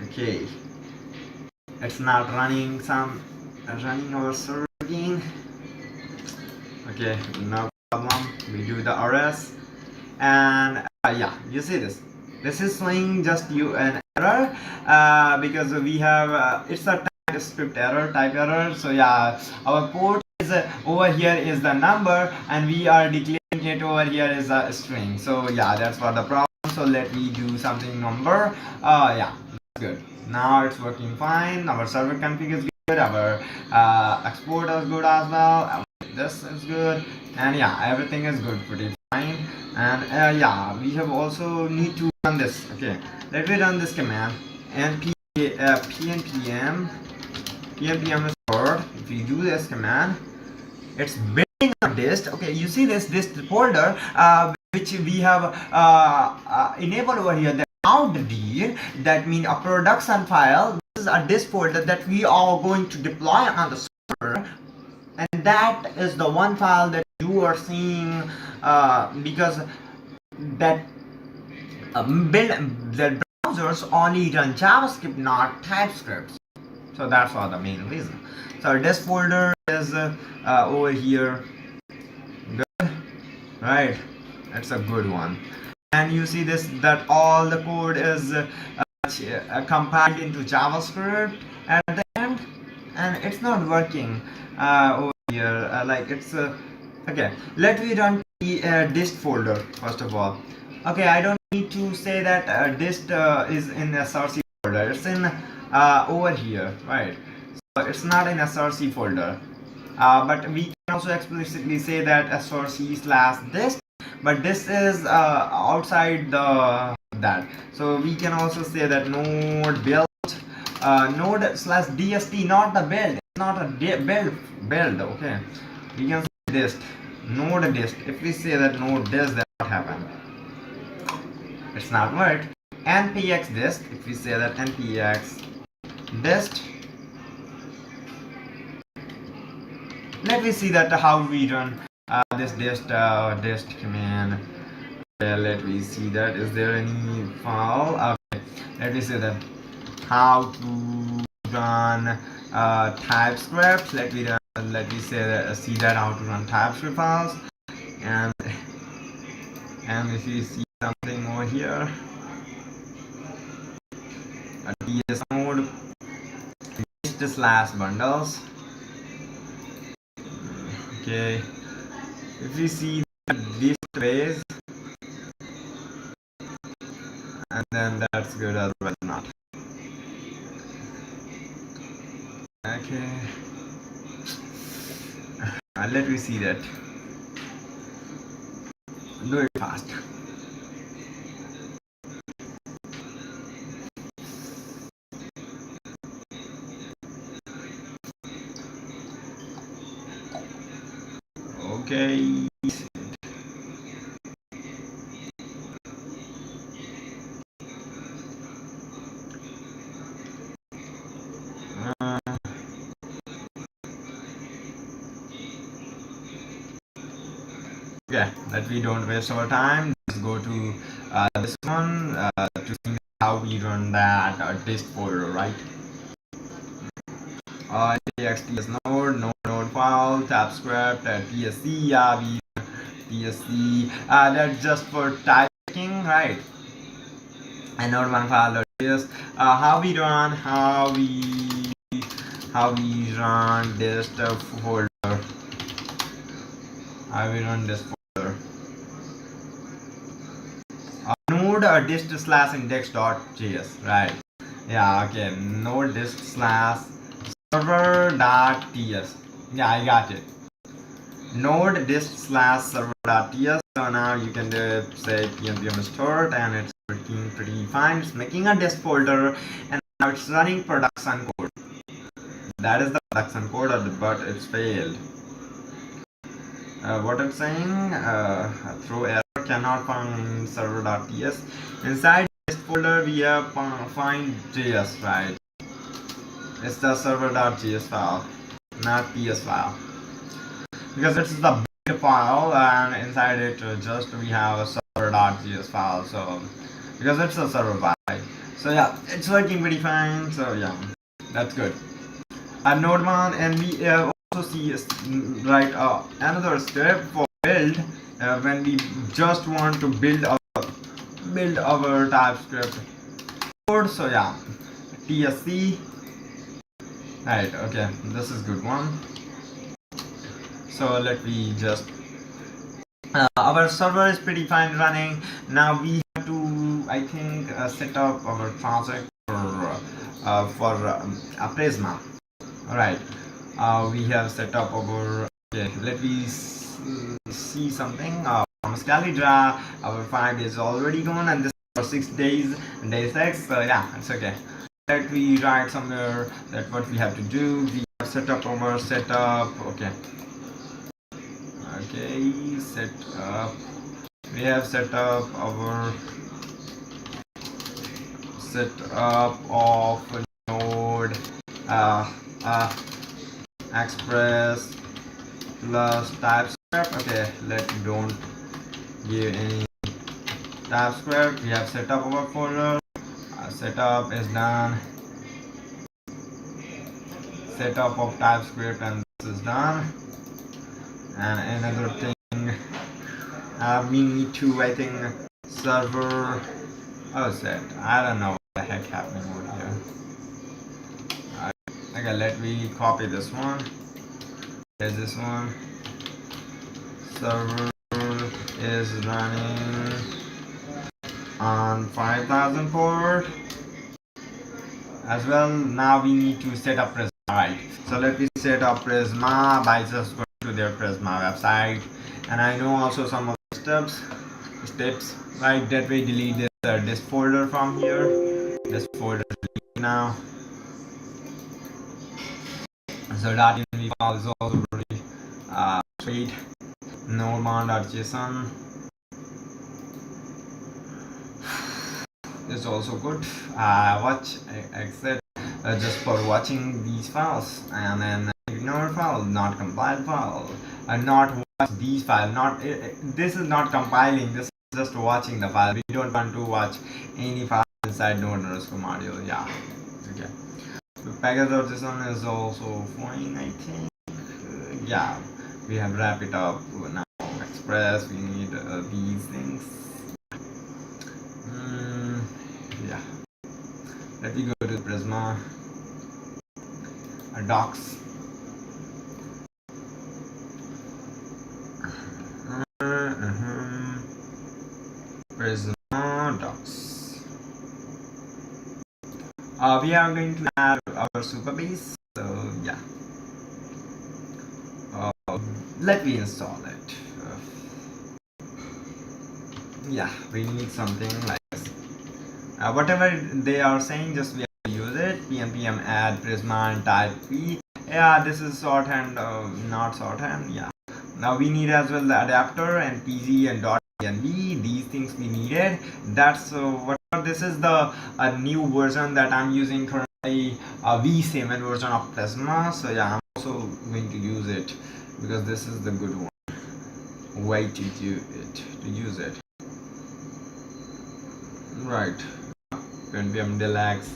S1: Okay, it's not running our server again. Okay, no problem. We do the rs, and yeah, you see this is showing just you an error because we have it's a TypeScript error, type error. So yeah, our port is over here is the number, and we are declaring it over here is a string. So yeah, that's what the problem. So let me do something number. Yeah, that's good. Now it's working fine. Our server config is good. Our export is good as well. This is good, and yeah, everything is good, pretty fine. And yeah, we have also need to run this. Okay, let me run this command. pnpm is stored. If you do this command, it's building a dist. Okay, you see this folder which we have enabled over here, that node.js, that means a production file. This is a disk folder that we are going to deploy on the server, and that is the one file that you are seeing, because that the browsers only run JavaScript, not TypeScript. So that's all the main reason. So this folder is over here. Good, right? That's a good one. And you see this, that all the code is compiled into JavaScript at the end, and it's not working over here. Like it's okay. Let me run the dist folder first of all. Okay, I don't need to say that dist is in src folder. It's in over here, right? So it's not in src folder, but we can also explicitly say that src/dist, but this is outside the that. So we can also say that node build node/dst, not the build. It's not a build. Okay, we can say dist, node dist. If we say that node dist, then what happened? It's not work. npx dist. If we say that npx dist, let me see that how we run this dist command. Let me see that, is there any file? Okay, let me see that how to run TypeScript. Let me say that, see that how to run TypeScript files, and if you see something over here, a ds node dist/bundles. Okay, if we see this trace, and then that's good, otherwise not. Okay, let me see that. Do it fast. Okay. Okay, that we don't waste our time. Let's go to this one to see how we run that dist folder, right? Next.js node file, TypeScript, TSC, TSC. That's just for typing, right? And node one file .js. How we run this folder. How we run this folder. Node dist/index.js, right? Yeah, okay. Node dist/server.ts. Yeah, I got it. Node dist/server.ts. So now you can say npm start, and it's working pretty fine. It's making a dist folder, and now it's running production code. That is the production code, but it's failed. What it's saying, throw error, cannot find server.ts. Inside this folder we have find js, right? It's the server.js file, not ts file, because it's the big file, and inside it just we have a server.js file. So because it's a server file, so yeah, it's working pretty fine. So yeah, that's good. Node one, and we also see write another step for build when we just want to build our TypeScript code. So yeah, tsc, right? Okay, this is good one. So let me just our server is pretty fine running. Now we have to, I think, set up our project for Prisma. All right, we have set up our, okay, let me see something from Scalidra. Our 5 days already gone, and this is for 6 days, day 6. So yeah, it's okay. Let me write somewhere that what we have to do. We have set up our setup. Okay, set up. We have set up our setup of Node Express plus TypeScript. Okay, don't give any TypeScript. We have setup our folder. Setup is done. Setup of TypeScript, and this is done. And another thing, we need to, I think, server. Oh, set. I don't know what the heck happening over here. Okay, let me copy this one. Here's this one. Server is running on 5000 port as well. Now we need to set up Prisma, right? So let me set up Prisma by just going to their Prisma website, and I know also some of the steps, right? That we delete this folder from here. This folder is deleted now. So that file is also pretty sweet. Node.json is also good. Watch except just for watching these files, and then ignore file, not compiled file, and not watch these files. This is not compiling. This is just watching the file. We don't want to watch any file inside Node_module. Yeah. Okay. The package.json is also fine, I think. Yeah, we have wrap it up now. Express. We need these things. Yeah. Let me go to Prisma. Docs. Prisma docs. We are going to add our super base. So yeah. Let me install it. Yeah, we need something like this. Whatever they are saying, just we have to use it. pm add Prisma and type p. Yeah, this is shorthand, not shorthand. Yeah. Now we need as well the adapter and pg and .env. These things we needed. That's whatever. This is the new version that I'm using currently, v7 version of Prisma. So yeah, I'm also going to use it because this is the good way to do it, to use it. Right. npm deluxe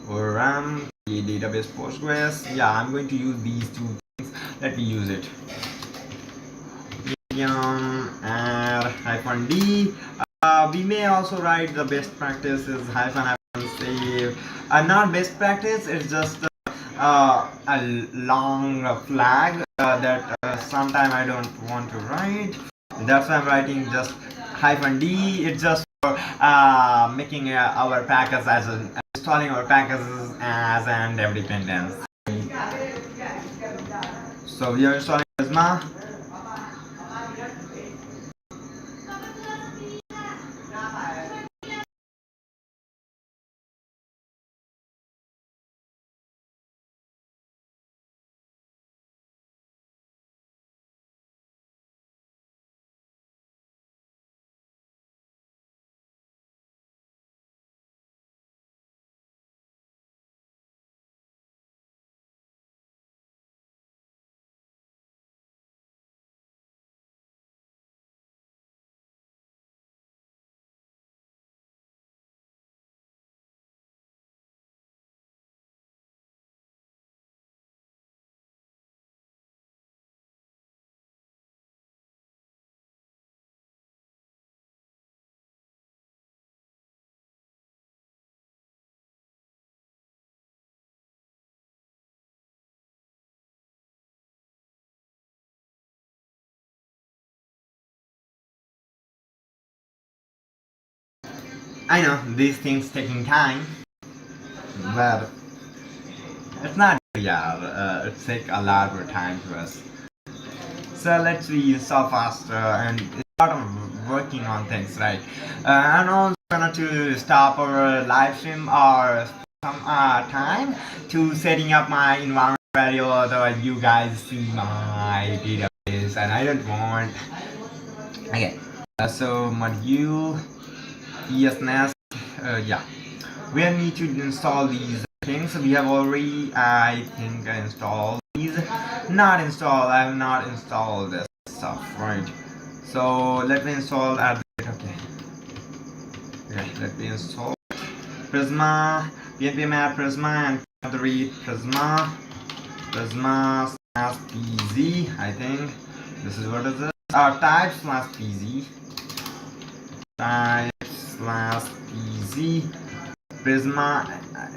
S1: or ram database Postgres. Yeah, I'm going to use these two things. Let me use it. Add -d. We may also write the best practices -save. Not best practice. It's just a long flag that sometime I don't want to write. That's why I'm writing just -d. It's just for making our package as installing our packages as an dev dependence. So we are installing Prisma. I know these things taking time, but it's not. Yeah, it takes a lot of time to us. So let's be so fast and start working on things, right? I'm also gonna to stop our live stream or some time to setting up my environment variable. Otherwise, you guys see my database, and I don't want. Okay, so module ESNest, yeah. we need to install these things. We have already, I think, installed these. Not install. I have not installed this stuff, right? So let me install at the okay. Okay, let me install Prisma, npm add Prisma and read Prisma slash pz. I think this is what is it. Type slash pz. Type slash pz. Prisma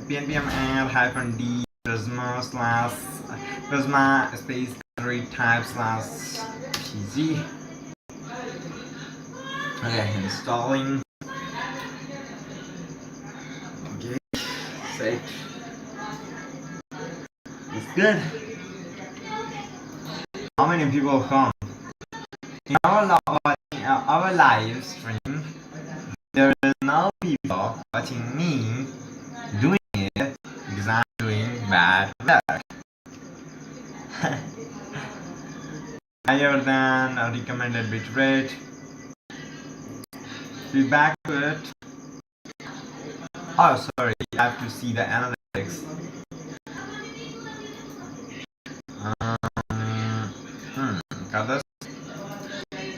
S1: npm add hyphen d Prisma slash Prisma space read type slash pz. Okay, installing. Okay, set. It's good. How many people come? In our live stream, there is no people watching me doing it because I'm doing bad work. Higher than a recommended bitrate. Feedback to it. Oh, sorry, I have to see the analytics. Got this.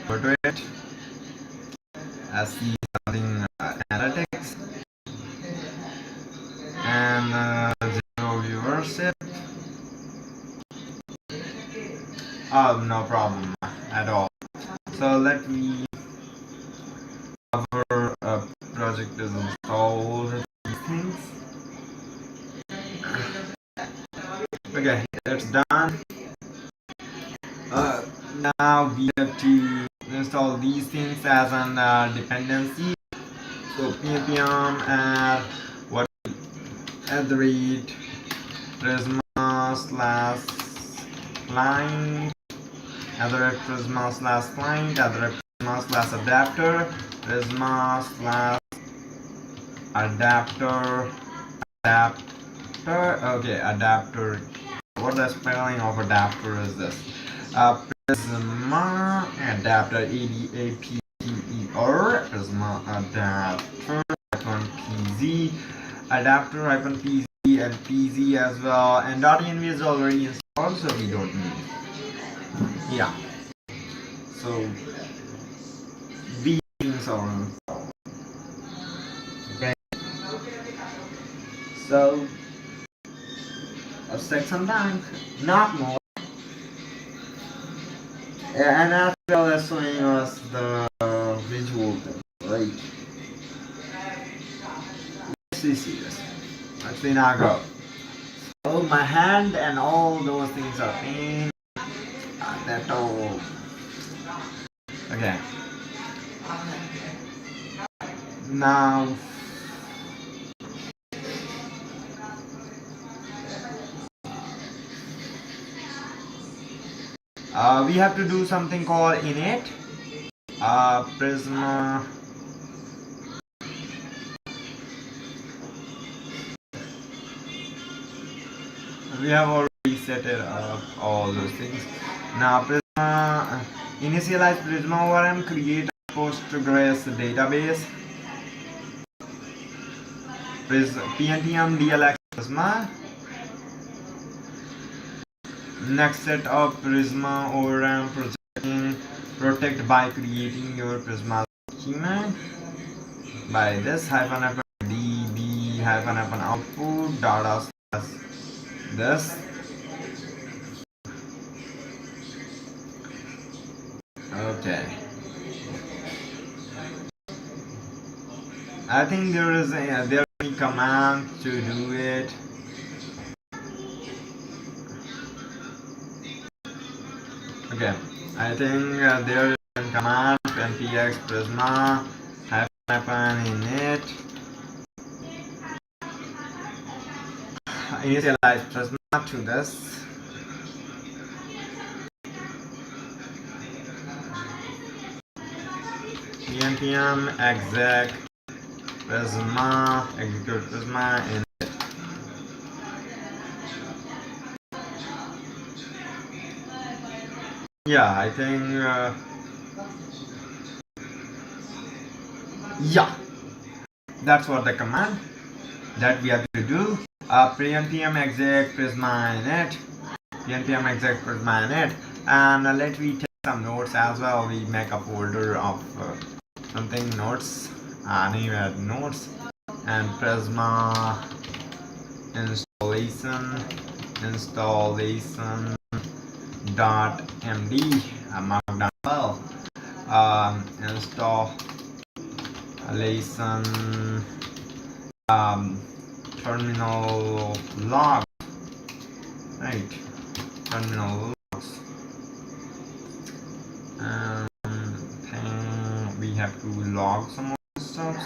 S1: Go to it. I see something analytics and zero viewership. Oh, no problem at all. So let me. Our project is installed. Things. Okay, it's done. Now we have to install these things as an dependency. So npm add what at the rate Prisma slash client at the rate Prisma slash client at the rate Prisma slash adapter Prisma slash adapter okay, adapter. What the spelling of adapter is this? Prisma adapter adapter Prisma adapter pz adapter pz and pz as well, and .env is already installed, so we don't need. Yeah. So these things are installed. Okay. So let's take some time, not more. And as well as showing us the visual thing, right? Let's see this. Actually, now go. So my hand and all those things are in. That all. Okay. Now. We have to do something called init. Prisma. We have already set it up, all those things. Now Prisma, initialize Prisma ORM, create a Postgres database. pnpm dlx Prisma. Next set up Prisma ORM projecting, protect by creating your Prisma schema by this -f db -f output data slash this. Okay. I think there is a command to do it. Okay, I think there is a command npx prisma -, init initialize prisma to this. npm exec prisma execute prisma init. Yeah, I think yeah, that's what the command. that we have to do. Npm exec prisma init, npm exec prisma init, and let me take some notes as well. We make a folder of something notes, name as notes, and prisma installation dot md markdown file, installation terminal log, right? Terminal logs. We have to log some more stuff.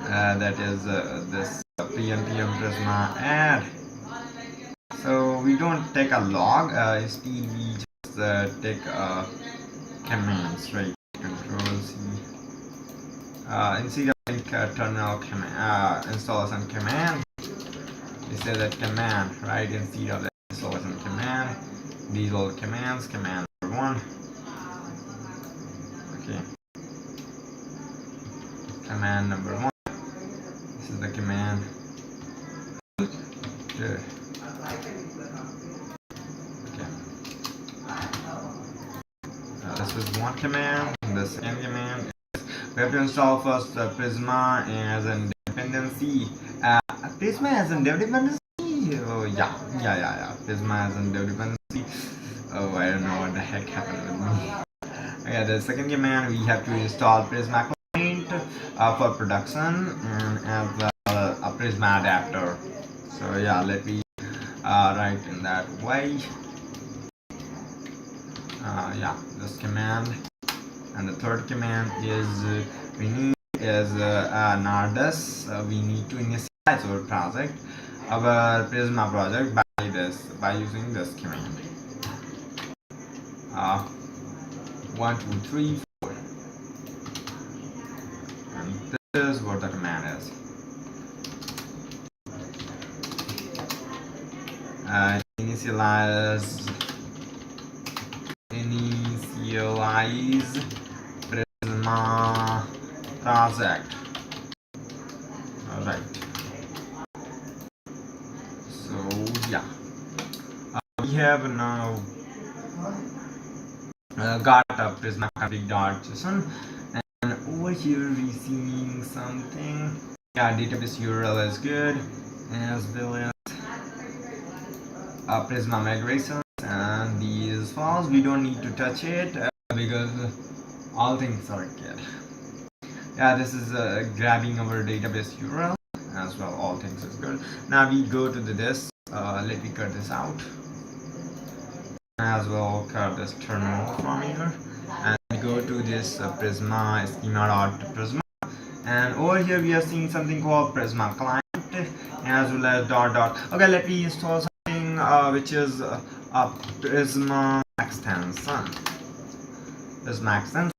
S1: That is this npm prisma add. So we don't take a log, instead we just take commands, right? Control C. Instead of terminal command, installation command, we say that command, right? Instead of the installation command, these are the commands. Command number 1. Okay. Command number 1. This is the command. Okay. This is one command. The second command is we have to install first Prisma as a dependency. Prisma as a dependency. Oh yeah. Prisma as a dependency. Oh, I don't know what the heck happened with me. Okay, the second command we have to install Prisma client for production, and as well a Prisma adapter. So yeah, let me write in that way. Yeah, this command, and the third command is we need is Nardus. We need to initialize our project, our Prisma project, by using this command. 1, 2, 3, 4, and this is what the command is. Initialize Prisma project. Alright. So yeah, we have now got a Prisma config.json, and over here we seeing something. Yeah, database URL is good, as well as Prisma migration, and these files we don't need to touch it because all things are good. Yeah, this is grabbing our database URL as well. All things is good. Now we go to this. Let me cut this out. As well, cut this terminal from here, and we go to this Prisma schema.prisma, and over here we are seeing something called Prisma client, as well as dot. Okay, let me install something which is a Prisma extension. Prisma extension.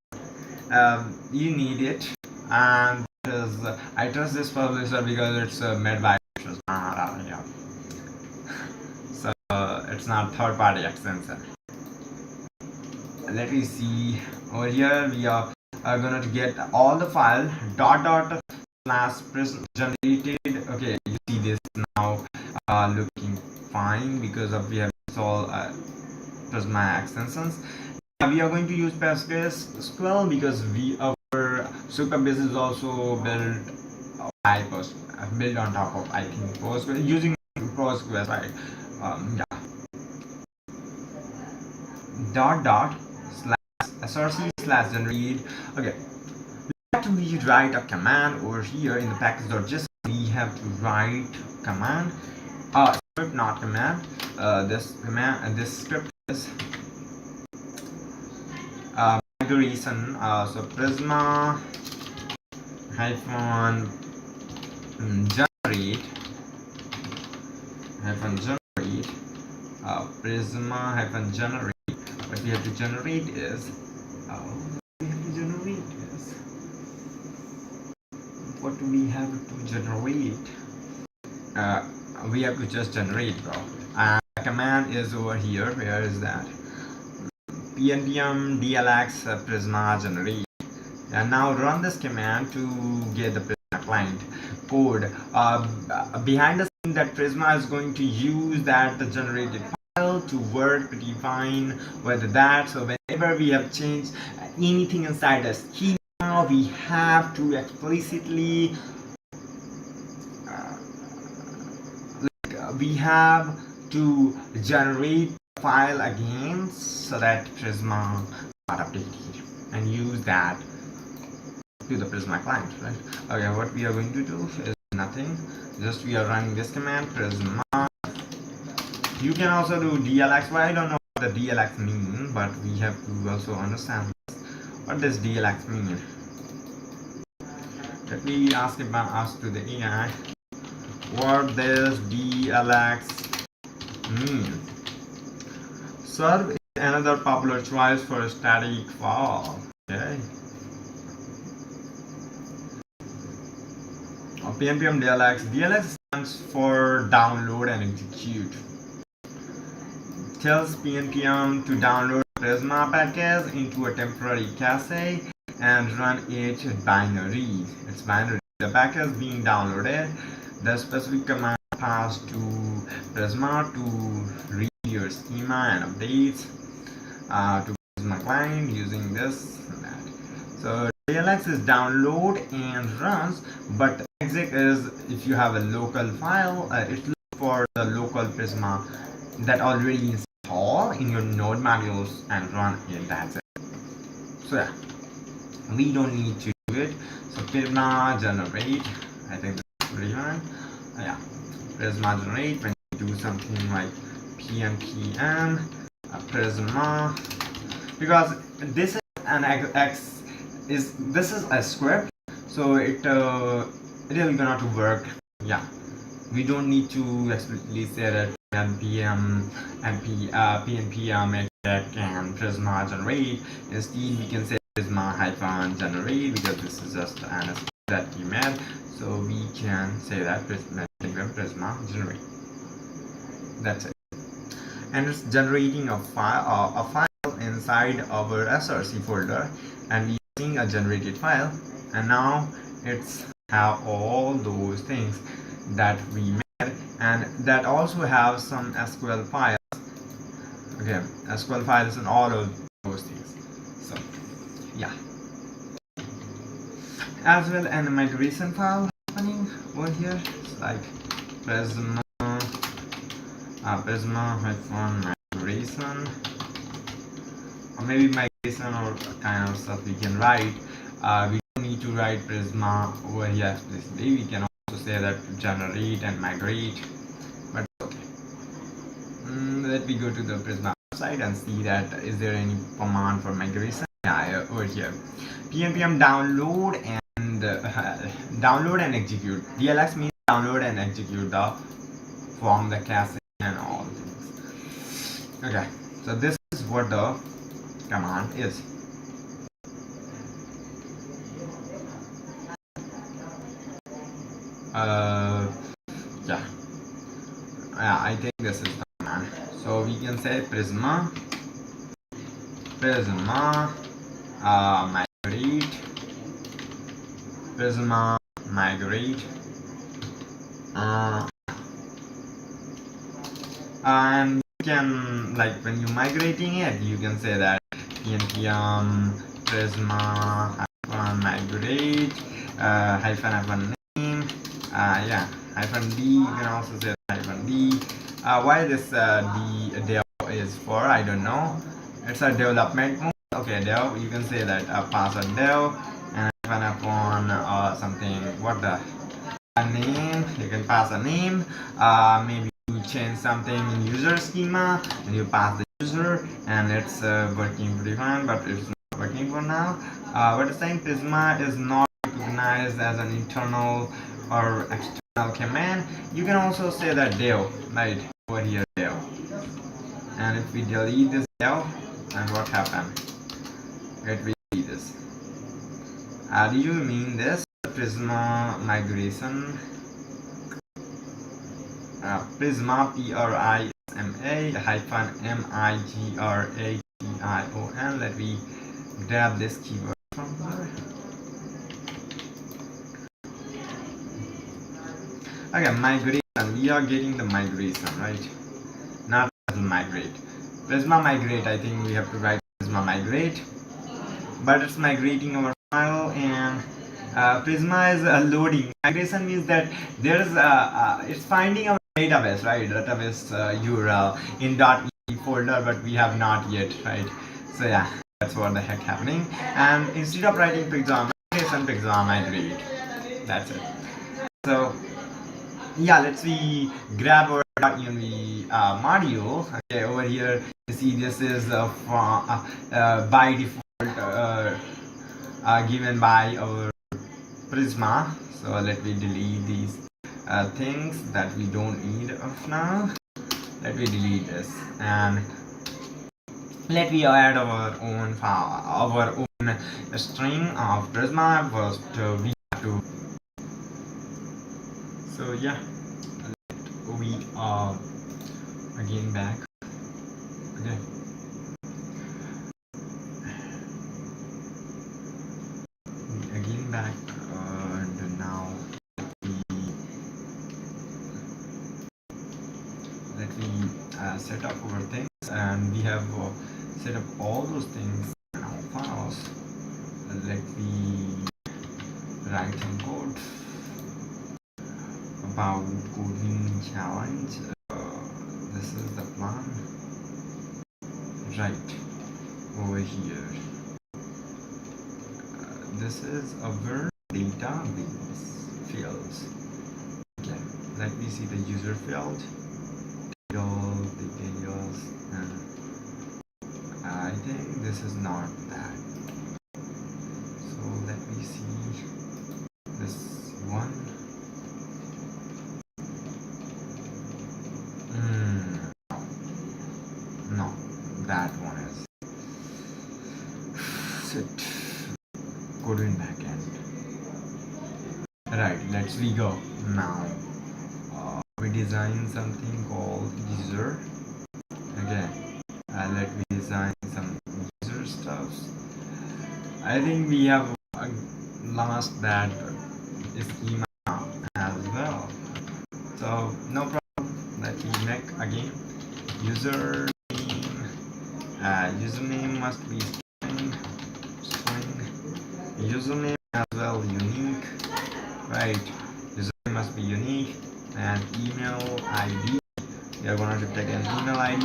S1: You need it, and I trust this publisher because it's made by Prisma. Yeah. So it's not third-party extension. Let me see. Over here we are gonna get all the file dot slash prisma generated. Okay, you see this now looking fine because of we have installed Prisma extensions. We are going to use PostgreSQL because our Superbase is also built built on top of, I think, Postgres, using Postgres, right? Yeah. Dot slash src slash generate. Okay, we write a command over here in the package.js. We have to write command, script, not command. This command and this script is migration. So Prisma hyphen generate Prisma hyphen generate. What we have to generate is what we have to generate. We have to just generate, bro. And the command is over here. Where is that? npm dlx prisma generate. And now run this command to get the Prisma client. code behind the scene that Prisma is going to use that the generated file to work pretty fine with that. So whenever we have changed anything inside the schema, we have to explicitly we have to generate the file again so that Prisma not updated and use that to the Prisma client, right? Okay, what we are going to do is nothing, just we are running this command Prisma. You can also do DLX, but I don't know what the DLX mean, but we have to also understand what does DLX mean. Let me ask to the AI what does DLX mean. Serve is another popular choice for a static file. Okay. PNPM DLX. DLX stands for download and execute. Tells PNPM to download Prisma package into a temporary cache and run it binary. It's binary. The package being downloaded, the specific command passed to Prisma to read your schema and updates to Prisma client using this and that. So DLX is download and runs, but exec is if you have a local file, it looks for the local Prisma that already installed in your node modules and run it. That's it. So yeah, we don't need to do it. So Prisma generate, I think that's pretty fine. Yeah, Prisma generate when you do something like pnpm Prisma, because this is an this is a script, so it is gonna to work. Yeah, we don't need to explicitly say that npm pnpm exec and Prisma generate. Instead we can say Prisma hyphen generate, because this is just an that you made, so we can say that Prisma generate. That's it, and it's generating a file inside our src folder, and we are seeing a generated file, and now it's have all those things that we made, and that also have some SQL files. Okay, SQL files and all of those things. So yeah, as well an migration file happening over here. It's like Prisma hyphen migration, or maybe migration or kind of stuff we can write. We don't need to write Prisma over here explicitly. We can also say that to generate and migrate, but okay. Let me go to the Prisma website and see that is there any command for migration. Yeah, over here, pnpm download and download and execute. DLX means download and execute the from the cache and all things. Okay, so this is what the command is. Yeah, I think this is the command. So we can say Prisma migrate, Prisma migrate, and you can, like, when you're migrating it, you can say that npm Prisma migrate hyphen name, yeah, hyphen d. You can also say hyphen d. Why this d dev is for, I don't know. It's a development mode. Okay, dev, you can say that pass a dev and hyphen upon something, what the name, you can pass a name. Maybe you change something in user schema and you pass the user, and it's working pretty fine, but it's not working for now. But the same Prisma is not recognized as an internal or external command. You can also say that dev, right over here, dev, and if we delete this dev, and what happened, it will be this. Do you mean this Prisma migration? Prisma Prisma hyphen migration. Let me grab this keyword from here. Okay, migration. We are getting the migration, right? Not migrate. Prisma migrate. I think we have to write Prisma migrate, but it's migrating our file, and Prisma is loading. Migration means that there's it's finding our database, right? Database URL in .env folder, but we have not yet, right? So yeah, that's what the heck happening. And instead of writing Prisma migration, Prisma migrate. That's it. So yeah, let's see, grab our .env module. Okay, over here you see this is by default given by our Prisma. So let me delete these things that we don't need of now. Let me delete this, and let me add our own file, our own string of Prisma. First we have to, so yeah, we are again back. Okay, again back, and now let me set up our things, and we have set up all those things in our files. Let me write some code about CodeVeen challenge. This is the plan right over here. This is our database fields. Okay, let me see the user field, details, and I think this is not that. So let me see this one. No, that one is sit CodeVeen backend. Right, let's we go now. We design something called user. Okay, let me design some user stuffs. I think we have lost that schema as well. So no problem. Let me make again user name. Username must be string. Username as well unique, right? Username must be unique, and email ID. We are going to take an email ID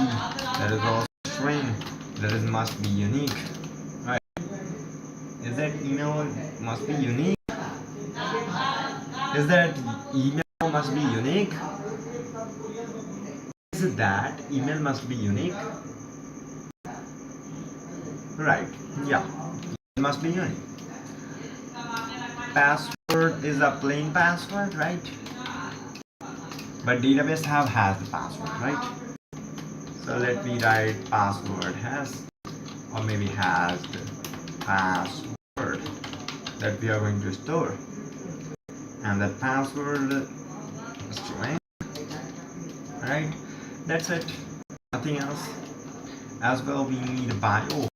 S1: that is also string. That is must be unique, right? Is that email must be unique? Is that email must be unique? Is that email must be unique? Right, yeah, it must be unique. Password is a plain password, right? But database has the password, right? So let me write password has, or maybe has the password that we are going to store, and that password string, right? That's it, nothing else. As well, we need a bio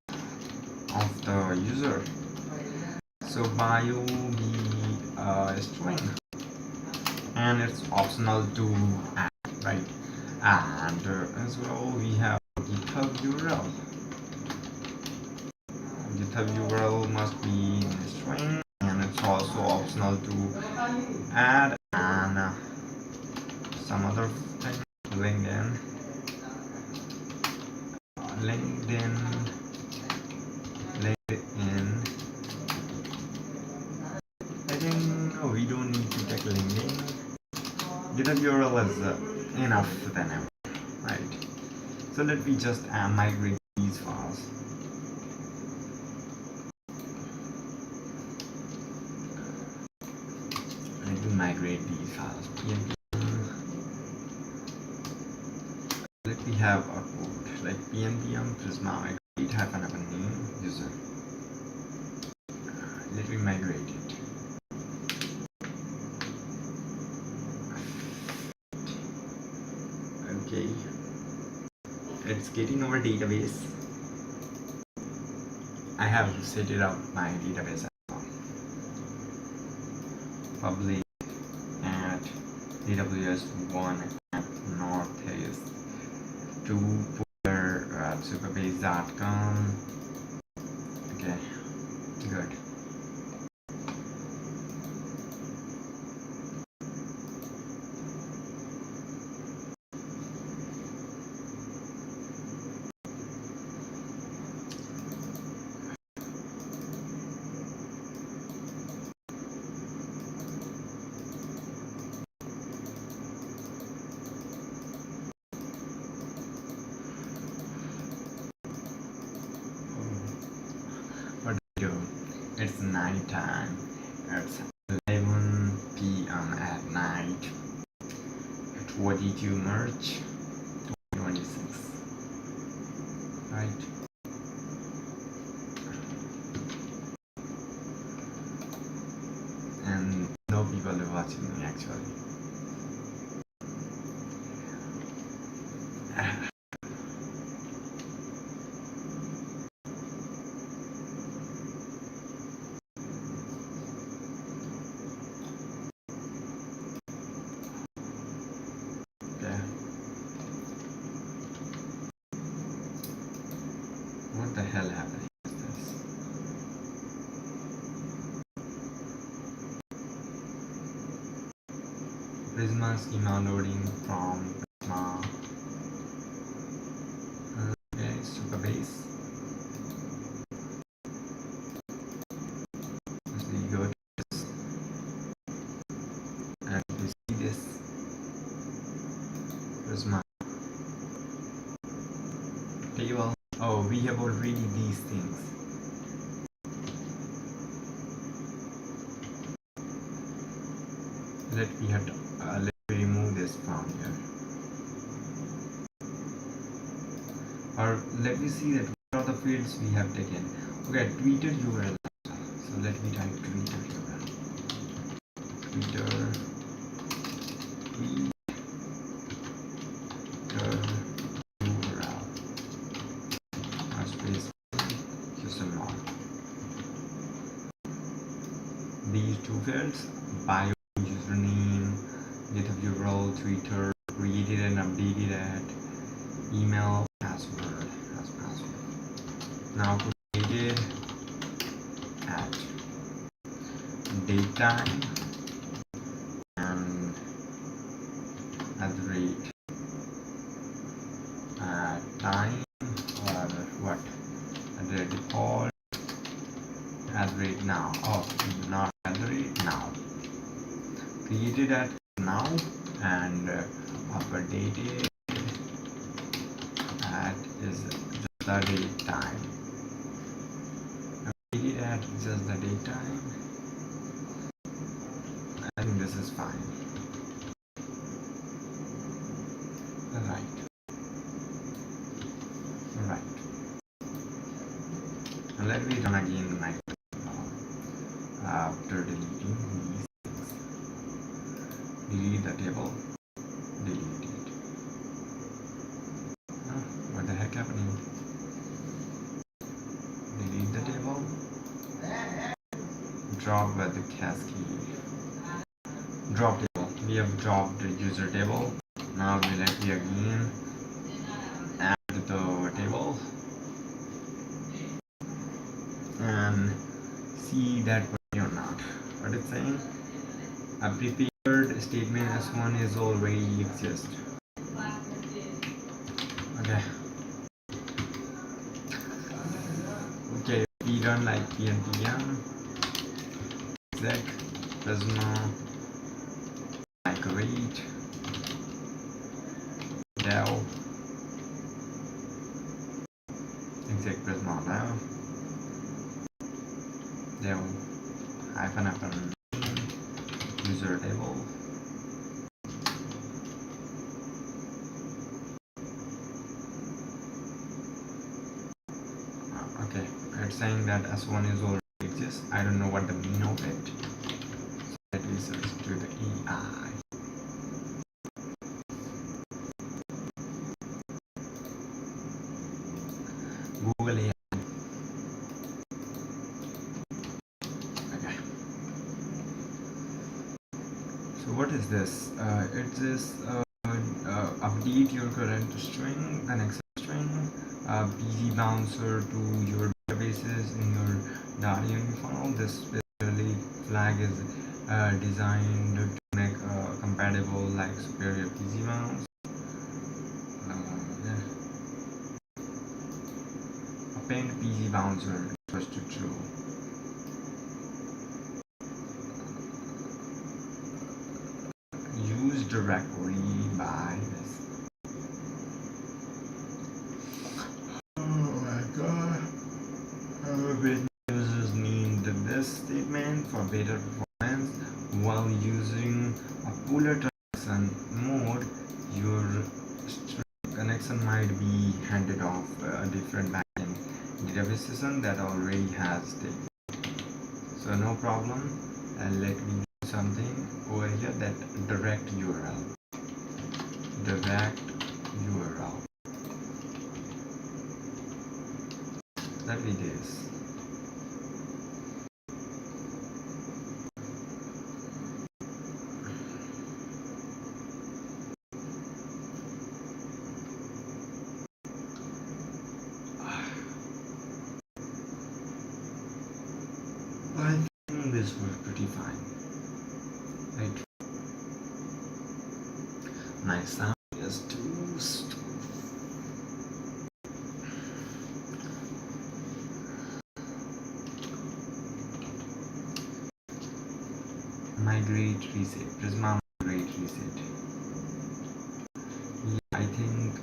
S1: of the user. So bio be a string, and it's optional to add, right? And as well, we have GitHub URL. GitHub URL must be in a string, and it's also optional to add, and some other thing, LinkedIn. I think no, we don't need to take LinkedIn. GitHub URL is enough than ever, right? So let me just migrate these files. Let me migrate these files. Let me have a code like pnpm prisma migrate have another name user. Let me migrate it. Okay, it's getting our database. I have set it up my database as well. Public add AWS 1 at Northeast 2 for superbase.com. Okay, good. What do you do? It's night time. It's 11 p.m. at night. 22 March 2026. Right? And no people are watching me actually. Okay. What the hell happened? Is this? Prisma schema loading from Prisma. Okay, Superbase. Let's go to this and we see this Prisma table. Oh, we have already these things. Let me remove this from here. Or let me see that what are the fields we have taken. Okay, Twitter URL. So let me type Twitter URL. Twitter URL. Space system mark. These two fields, bio, username, GitHub URL, Twitter, created and updated at, email, password, as password. Now created at daytime and at the rate time or what? At the default at the rate now. Oh, not at the rate now. Created at now and updated at is just the date time. Updated at just the date time. I think this is fine. Alright. And let me run again like after deleting these things. Delete the table. Delete it. What the heck happening? Delete the table. Drop with the cascade. Drop table. We have dropped the user table. Now we let me again add the table and see that working or not. What it's saying? A prepared statement S1 is already exist. Okay. Okay, we run like pnpm exec Prisma migrate dev exec Prisma dev hyphen user table. Okay, it's saying that S1 is already exists. I don't know what the meaning of it. So let me search to the AI. Google AI. Okay. So what is this? It is update your current string, the next string, PG bouncer to your databases in your data file. This basically flag is designed to make compatible like superior PG bounce. Yeah. Append PG bouncer equals to true. Use directly by this. Oh my god. When users need this statement for better performance while using a puller transaction mode, your connection might be handed off a different backend database system that already has statement. So no problem. Let me do something over here, that direct URL. Direct URL. That it is. I think this was pretty fine. Right. My sound is too stupid. Migrate reset. Prisma migrate reset. I think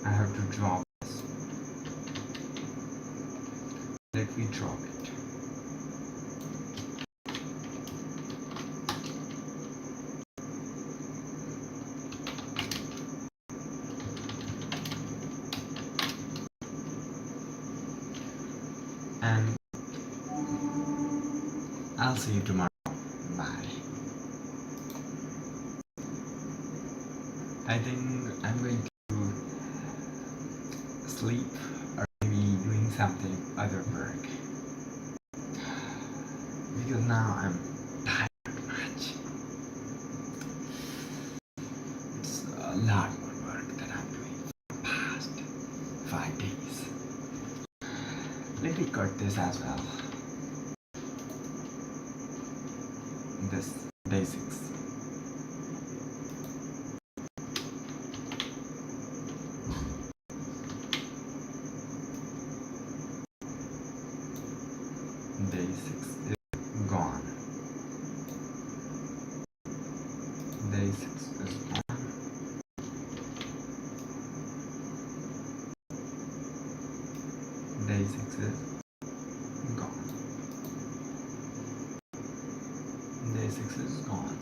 S1: I have to drop this. Let me drop it. And I'll see you tomorrow. Bye. I think I'm going to sleep or maybe doing something other work. Because now I'm tired much. It's a lot more work that I'm doing for the past 5 days. Let me cut this as well. This basics. Basics is gone. Basics is gone. Basics is gone. Basics is gone.